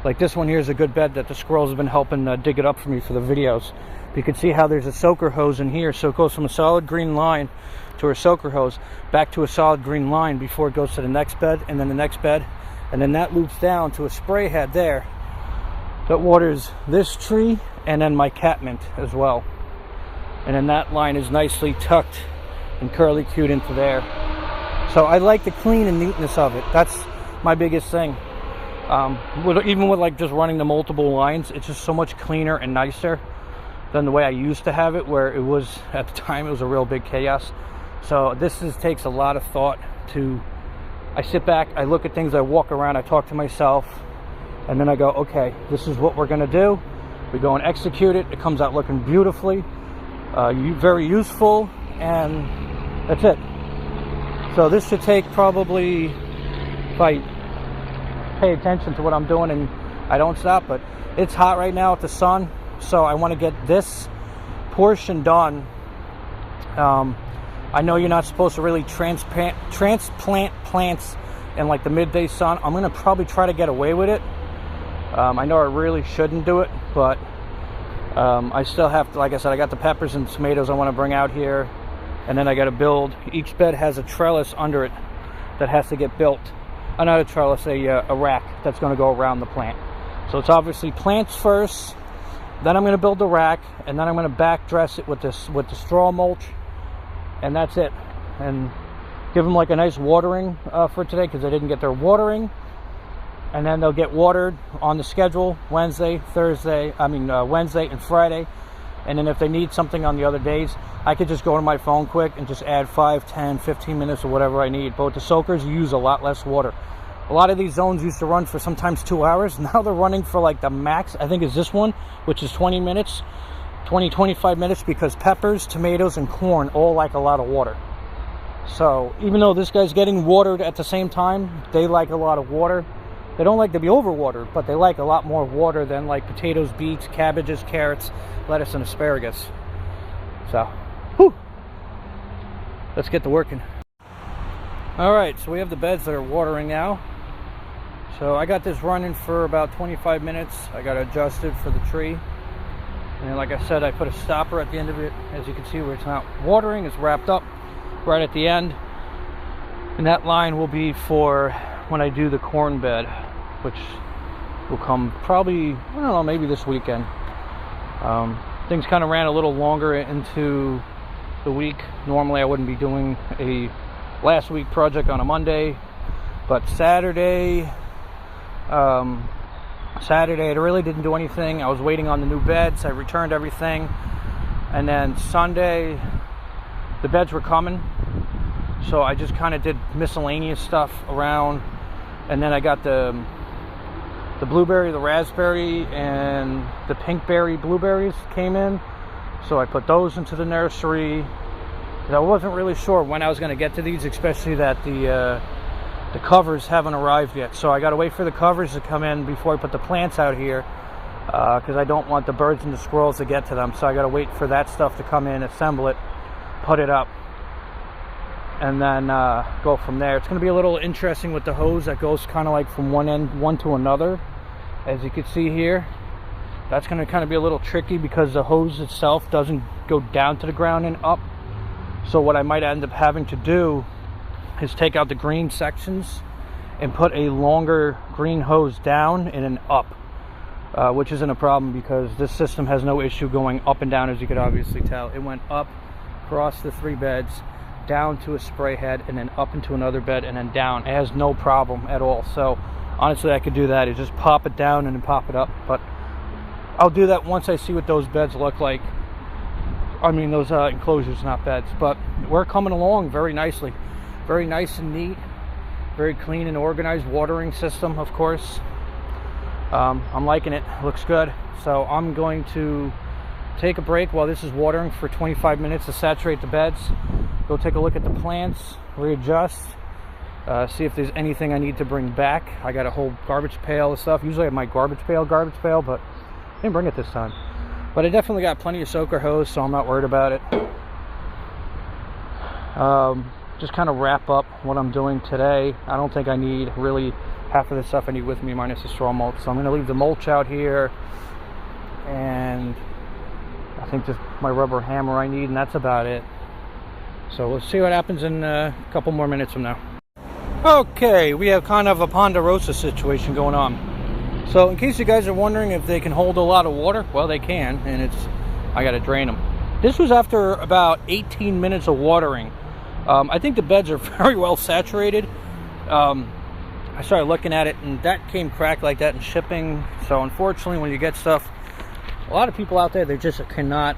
Like this one here is a good bed that the squirrels have been helping dig it up for me for the videos. You can see how there's a soaker hose in here, so it goes from a solid green line to a soaker hose back to a solid green line before it goes to the next bed, and then the next bed, and then that loops down to a spray head there that waters this tree and then my catmint as well. And then that line is nicely tucked and curly cued into there. So I like the clean and neatness of it. That's my biggest thing. Even with like just running the multiple lines, it's just so much cleaner and nicer than the way I used to have it, where it was, at the time, it was a real big chaos. So this takes a lot of thought to, I sit back, I look at things, I walk around, I talk to myself, and then I go, okay, this is what we're gonna do. We go and execute it. It comes out looking beautifully, very useful, and that's it. So this should take probably, if I pay attention to what I'm doing and I don't stop, but it's hot right now with the sun, so I want to get this portion done. I know you're not supposed to really transplant plants in like the midday sun. I'm going to probably try to get away with it. I know I really shouldn't do it, but I still have to, like I said, I got the peppers and tomatoes I want to bring out here, and then I got to build. Each bed has a trellis under it that has to get built. Not a trellis, a rack that's going to go around the plant. So it's obviously plants first, then I'm going to build the rack, and then I'm going to back dress it with the straw mulch, and that's it. And give them like a nice watering for today, because they didn't get their watering. And then they'll get watered on the schedule Wednesday and Friday. And then if they need something on the other days, I could just go to my phone quick and just add 5, 10, 15 minutes or whatever I need. But with the soakers, you use a lot less water. A lot of these zones used to run for sometimes 2 hours. Now they're running for like the max, I think is this one, which is 20 minutes, 20, 25 minutes, because peppers, tomatoes, and corn all like a lot of water. So even though this guy's getting watered at the same time, they like a lot of water. They don't like to be overwatered, but they like a lot more water than like potatoes, beets, cabbages, carrots, lettuce, and asparagus. So, whew, let's get to working. All right, so we have the beds that are watering now. So I got this running for about 25 minutes. I got it adjusted for the tree. And like I said, I put a stopper at the end of it, as you can see, where it's not watering. It's wrapped up right at the end. And that line will be for when I do the corn bed, which will come probably, I don't know, maybe this weekend. Things kind of ran a little longer into the week. Normally I wouldn't be doing a last week project on a Monday, but Saturday I really didn't do anything. I was waiting on the new beds. I returned everything, and then Sunday the beds were coming, so I just kind of did miscellaneous stuff around. And then I got the blueberry, the raspberry, and the pinkberry blueberries came in, so I put those into the nursery. I wasn't really sure when I was going to get to these, especially that the covers haven't arrived yet. So I got to wait for the covers to come in before I put the plants out here, because I don't want the birds and the squirrels to get to them. So I got to wait for that stuff to come in, assemble it, put it up, and then go from there. It's going to be a little interesting with the hose that goes kind of like from one to another, as you can see here. That's going to kind of be a little tricky because the hose itself doesn't go down to the ground and up. So what I might end up having to do is take out the green sections and put a longer green hose down and an up, which isn't a problem because this system has no issue going up and down, as you could obviously tell. It went up across the 3 beds, down to a spray head, and then up into another bed, and then down. It has no problem at all. So honestly, I could do that. You just pop it down and then pop it up. But I'll do that once I see what those beds look like. I mean, those enclosures, not beds. But we're coming along very nicely. Very nice and neat. Very clean and organized watering system, of course. I'm liking it. Looks good. So I'm going to take a break while this is watering for 25 minutes to saturate the beds. Go take a look at the plants, readjust, see if there's anything I need to bring back. I got a whole garbage pail of stuff. Usually I have my garbage pail, but I didn't bring it this time. But I definitely got plenty of soaker hose, so I'm not worried about it. Just kind of wrap up what I'm doing today. I don't think I need really half of the stuff I need with me minus the straw mulch. So I'm going to leave the mulch out here, and I think just my rubber hammer I need, and that's about it. So we'll see what happens in a couple more minutes from now. Okay, we have kind of a ponderosa situation going on. So in case you guys are wondering if they can hold a lot of water, well, they can, and I got to drain them. This was after about 18 minutes of watering. I think the beds are very well saturated. I started looking at it, and that came cracked like that in shipping. So unfortunately, when you get stuff, a lot of people out there, they just cannot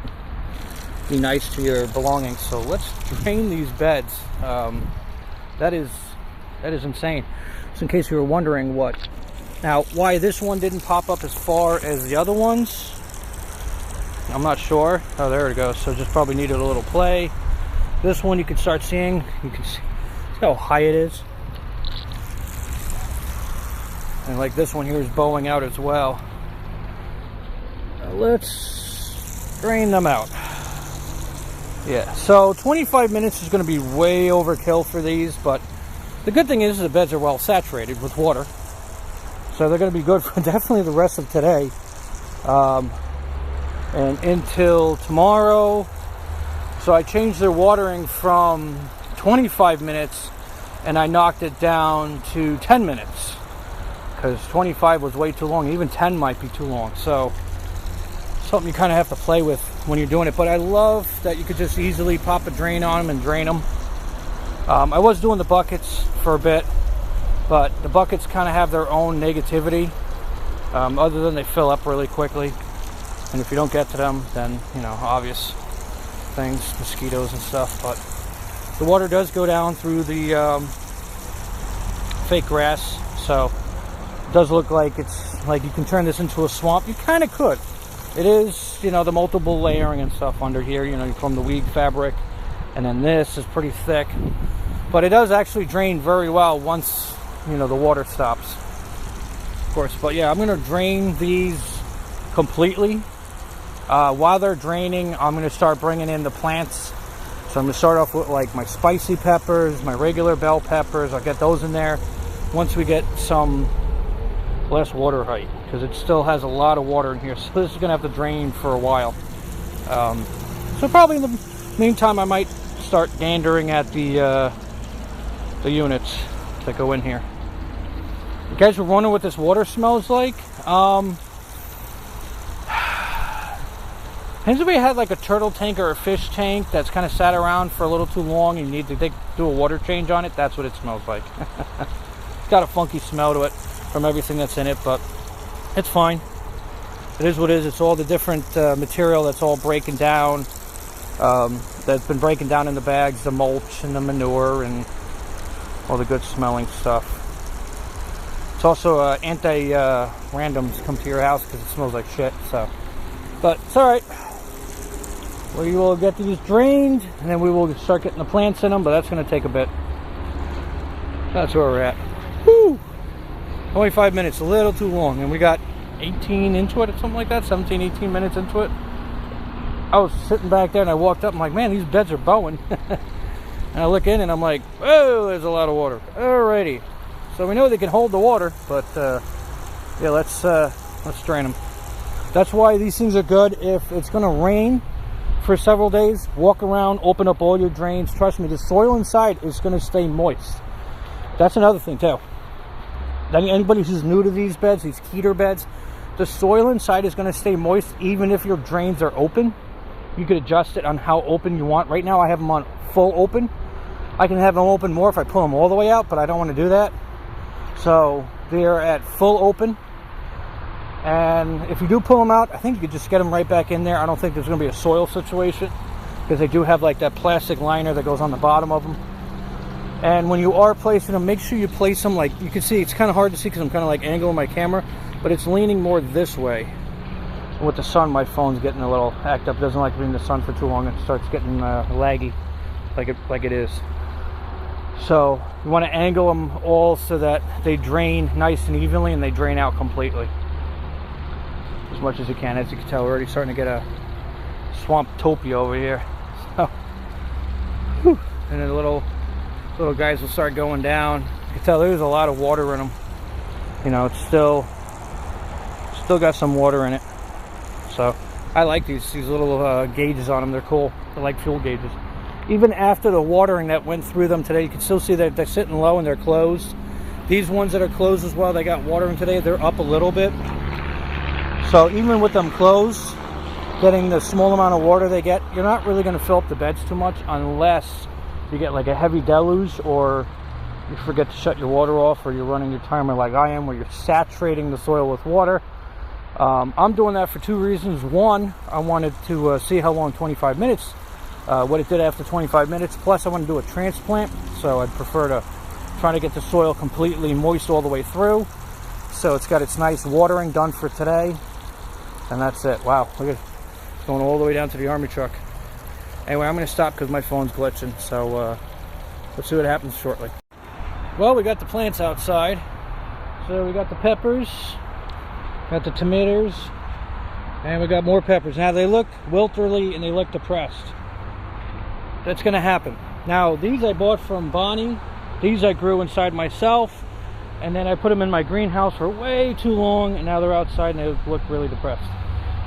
be nice to your belongings. So let's drain these beds. That is insane. So in case you were wondering why this one didn't pop up as far as the other ones, I'm not sure. Oh, there it goes. So just probably needed a little play. This one you can start seeing. You can see how high it is. And like this one here is bowing out as well. Let's drain them out. Yeah, so 25 minutes is going to be way overkill for these, but the good thing is the beds are well saturated with water. So they're going to be good for definitely the rest of today. And until tomorrow. So I changed their watering from 25 minutes and I knocked it down to 10 minutes. Because 25 was way too long. Even 10 might be too long. So something you kind of have to play with when you're doing it. But I love that you could just easily pop a drain on them and drain them. I was doing the buckets for a bit, but the buckets kind of have their own negativity, other than they fill up really quickly, and if you don't get to them, then obvious things, mosquitoes and stuff. But the water does go down through the fake grass, so it does look like it's like you can turn this into a swamp. You kind of could. It is, the multiple layering and stuff under here, from the weed fabric, and then this is pretty thick. But it does actually drain very well once, the water stops, of course. But yeah, I'm going to drain these completely. While they're draining, I'm going to start bringing in the plants. So I'm going to start off with like my spicy peppers, my regular bell peppers. I'll get those in there once we get some less water height. because it still has a lot of water in here. So this is gonna have to drain for a while. So probably in the meantime, I might start gandering at the units that go in here. You guys were wondering what this water smells like? Has anybody had like a turtle tank or a fish tank that's kind of sat around for a little too long and you need to do a water change on it? That's what it smells like. It's got a funky smell to it from everything that's in it, but it's fine. It is what it is. It's all the different material that's all breaking down, that's been breaking down in the bags, the mulch and the manure and all the good smelling stuff. It's also anti-randoms come to your house because it smells like shit, so. But it's alright. We will get these drained and then we will start getting the plants in them, but that's going to take a bit. That's where we're at. Woo! Only 5 minutes, a little too long, and we got 18 into it or something like that, 17, 18 minutes into it. I was sitting back there and I walked up, I'm like, man, these beds are bowing. And I look in and I'm like, oh, there's a lot of water. Alrighty. So we know they can hold the water, but yeah, let's drain them. That's why these things are good. If it's going to rain for several days, walk around, open up all your drains. Trust me, the soil inside is going to stay moist. That's another thing too. Anybody who's new to these beds, these KETER beds, the soil inside is going to stay moist even if your drains are open. You could adjust it on how open you want. Right now I have them on full open. I can have them open more if I pull them all the way out, but I don't want to do that. So they're at full open. And if you do pull them out, I think you could just get them right back in there. I don't think there's going to be a soil situation because they do have like that plastic liner that goes on the bottom of them. And when you are placing them, make sure you place them like, you can see it's kind of hard to see because I'm kind of like angling my camera, but it's leaning more this way. With the sun, my phone's getting a little act up. It doesn't like being in the sun for too long. It starts getting laggy like it is. So you want to angle them all so that they drain nice and evenly and they drain out completely. As much as you can. As you can tell, we're already starting to get a swamptopia over here. So, whew. And then the little guys will start going down. You can tell there's a lot of water in them. You know, it's still got some water in it. So I like these little gauges on them. They're cool. They're like fuel gauges. Even after the watering that went through them today, you can still see that they're sitting low and they're closed. These ones that are closed as well, they got water in today. They're up a little bit. So even with them closed, getting the small amount of water they get, you're not really going to fill up the beds too much unless you get like a heavy deluge or you forget to shut your water off or you're running your timer like I am where you're saturating the soil with water. I'm doing that for two reasons. One, I wanted to see how long 25 minutes, what it did after 25 minutes. Plus I want to do a transplant, so I'd prefer to try to get the soil completely moist all the way through. So it's got its nice watering done for today. And that's it. Wow, look at it. It's going all the way down to the army truck. Anyway, I'm going to stop because my phone's glitching. So let's see what happens shortly. Well, we got the plants outside. So we got the peppers, got the tomatoes, and we got more peppers. Now they look wilterly and they look depressed. That's going to happen. Now these I bought from Bonnie. These I grew inside myself. And then I put them in my greenhouse for way too long, and now they're outside and they look really depressed.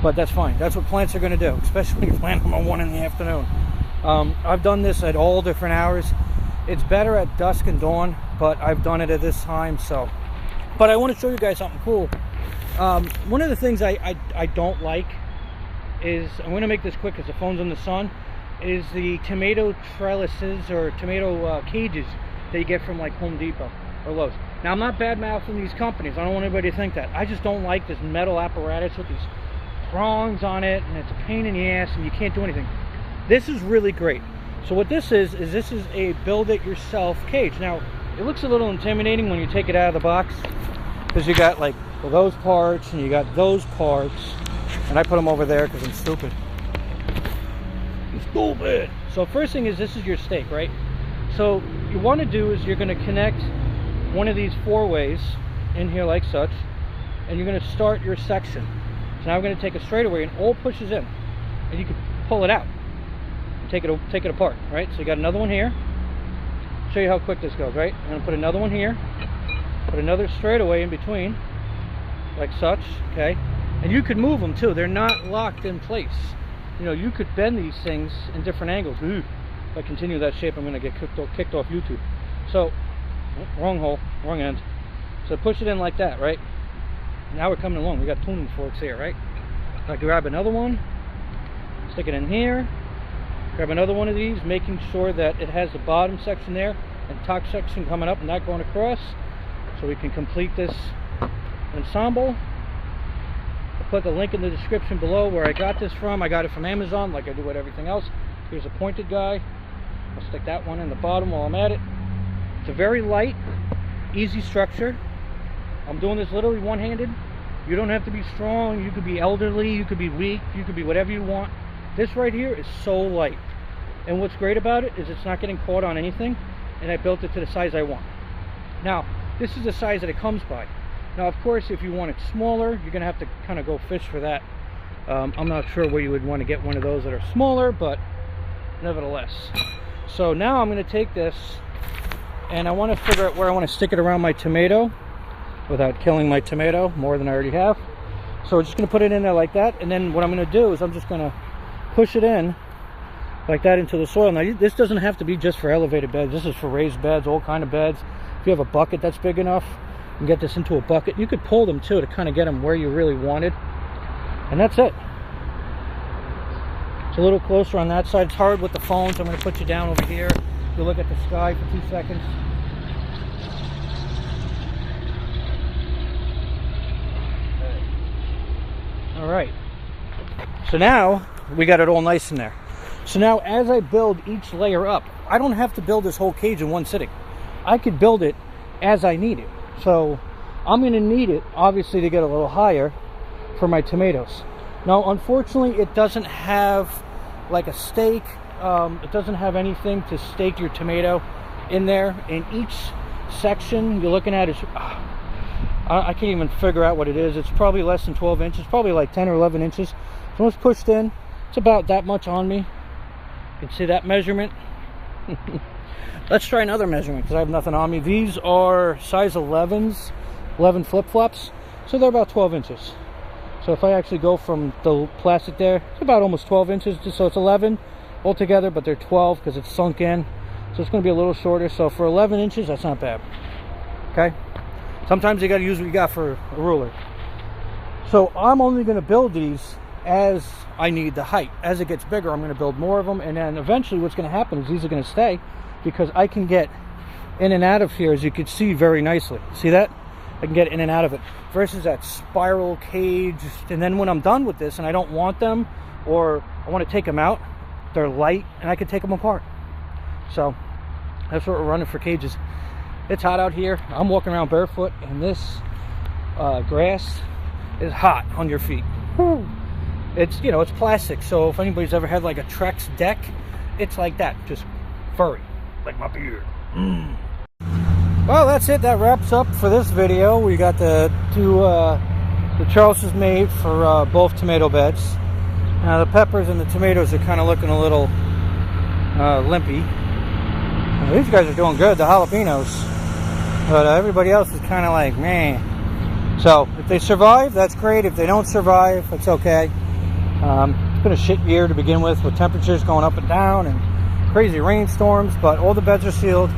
But that's fine. That's what plants are going to do, especially when you plant them at 1 in the afternoon. I've done this at all different hours. It's better at dusk and dawn, but I've done it at this time. So, but I want to show you guys something cool. One of the things I don't like is, I'm going to make this quick because the phone's in the sun, is the tomato trellises or tomato cages that you get from like Home Depot or Lowe's. Now, I'm not bad-mouthing these companies. I don't want anybody to think that. I just don't like this metal apparatus with these prongs on it, and it's a pain in the ass, and you can't do anything. This is really great. So what this is a build-it-yourself cage. Now, it looks a little intimidating when you take it out of the box, because you got, like, those parts, and you got those parts, and I put them over there because I'm stupid. I'm stupid! So first thing is, this is your stake, right? So what you want to do is you're going to connect one of these 4 ways in here like such, and you're going to start your section. So now we're going to take a straightaway and all pushes in, and you can pull it out and take it apart, right? So you got another one here. Show you how quick this goes, right? I'm going to put another one here, put another straightaway in between, like such, okay? And you could move them too. They're not locked in place. You know, you could bend these things in different angles. Ooh, if I continue that shape, I'm going to get kicked off YouTube. So, wrong hole, wrong end. So push it in like that, right? Now we're coming along. We got tuning forks here, right? I grab another one, stick it in here, grab another one of these, making sure that it has the bottom section there and top section coming up and not going across, so we can complete this ensemble. I'll put the link in the description below where I got this from. I got it from Amazon, like I do with everything else. Here's a pointed guy. I'll stick that one in the bottom while I'm at it. It's a very light, easy structure. I'm doing this literally one-handed. You don't have to be strong. You could be elderly, you could be weak, you could be whatever you want. This right here is so light. And what's great about it is it's not getting caught on anything, and I built it to the size I want. Now, this is the size that it comes by. Now, of course, if you want it smaller, you're gonna have to kind of go fish for that. I'm not sure where you would want to get one of those that are smaller, but nevertheless. So now I'm gonna take this, and I want to figure out where I want to stick it around my tomato without killing my tomato more than I already have. So we're just going to put it in there like that, and then what I'm going to do is I'm just going to push it in like that into the soil. Now this doesn't have to be just for elevated beds. This is for raised beds, all kind of beds. If you have a bucket that's big enough, you can get this into a bucket. You could pull them too to kind of get them where you really wanted, and that's it. It's a little closer on that side. It's hard with the phone, so I'm going to put you down over here. You look at the sky for 2 seconds. All right, so now we got it all nice in there. So now as I build each layer up, I don't have to build this whole cage in one sitting. I could build it as I need it. So I'm going to need it obviously to get a little higher for my tomatoes. Now unfortunately it doesn't have like a stake. It doesn't have anything to stake your tomato in there. In each section you're looking at is I can't even figure out what it is. It's probably less than 12 inches, probably like 10 or 11 inches. So once pushed in, it's about that much on me. You can see that measurement. Let's try another measurement because I have nothing on me. These are size 11s, 11 flip-flops. So they're about 12 inches. So if I actually go from the plastic there, it's about almost 12 inches. So it's 11 altogether, but they're 12 because it's sunk in. So it's going to be a little shorter. So for 11 inches, that's not bad. Okay. Sometimes you got to use what you got for a ruler. So I'm only going to build these as I need the height. As it gets bigger, I'm going to build more of them, and then eventually what's going to happen is these are going to stay because I can get in and out of here, as you can see, very nicely. See that? I can get in and out of it versus that spiral cage. And then when I'm done with this and I don't want them, or I want to take them out, they're light and I can take them apart. So that's what we're running for cages. It's hot out here. I'm walking around barefoot, and this grass is hot on your feet. Whew. It's, you know, it's plastic, so if anybody's ever had like a Trex deck, it's like that, just furry, like my beard. Well, that's it. That wraps up for this video. We got the trellises made for both tomato beds. Now the peppers and the tomatoes are kind of looking a little limpy. Now, these guys are doing good, the jalapenos. But everybody else is kind of like, man. So if they survive, that's great. If they don't survive, it's okay. It's been a shit year to begin with temperatures going up and down and crazy rainstorms, but all the beds are sealed.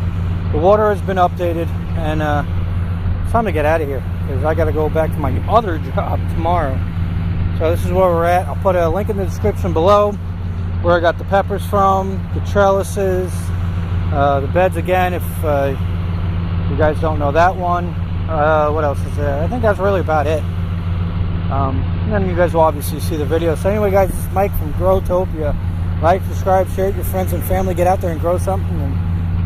The water has been updated, and it's time to get out of here because I got to go back to my other job tomorrow. So this is where we're at. I'll put a link in the description below where I got the peppers from, the trellises, the beds again, if you guys don't know that one. What else is there? I think that's really about it. And then you guys will obviously see the video. So anyway, guys, this is Mike from Growtopia. Like, subscribe, share it with your friends and family. Get out there and grow something and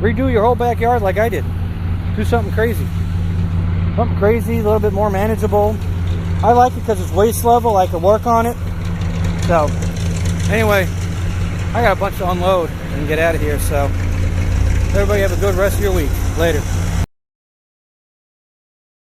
redo your whole backyard like I did. Do something crazy. Something crazy, a little bit more manageable. I like it because it's waist level. I can work on it. So anyway, I got a bunch to unload and get out of here. So everybody have a good rest of your week. Later.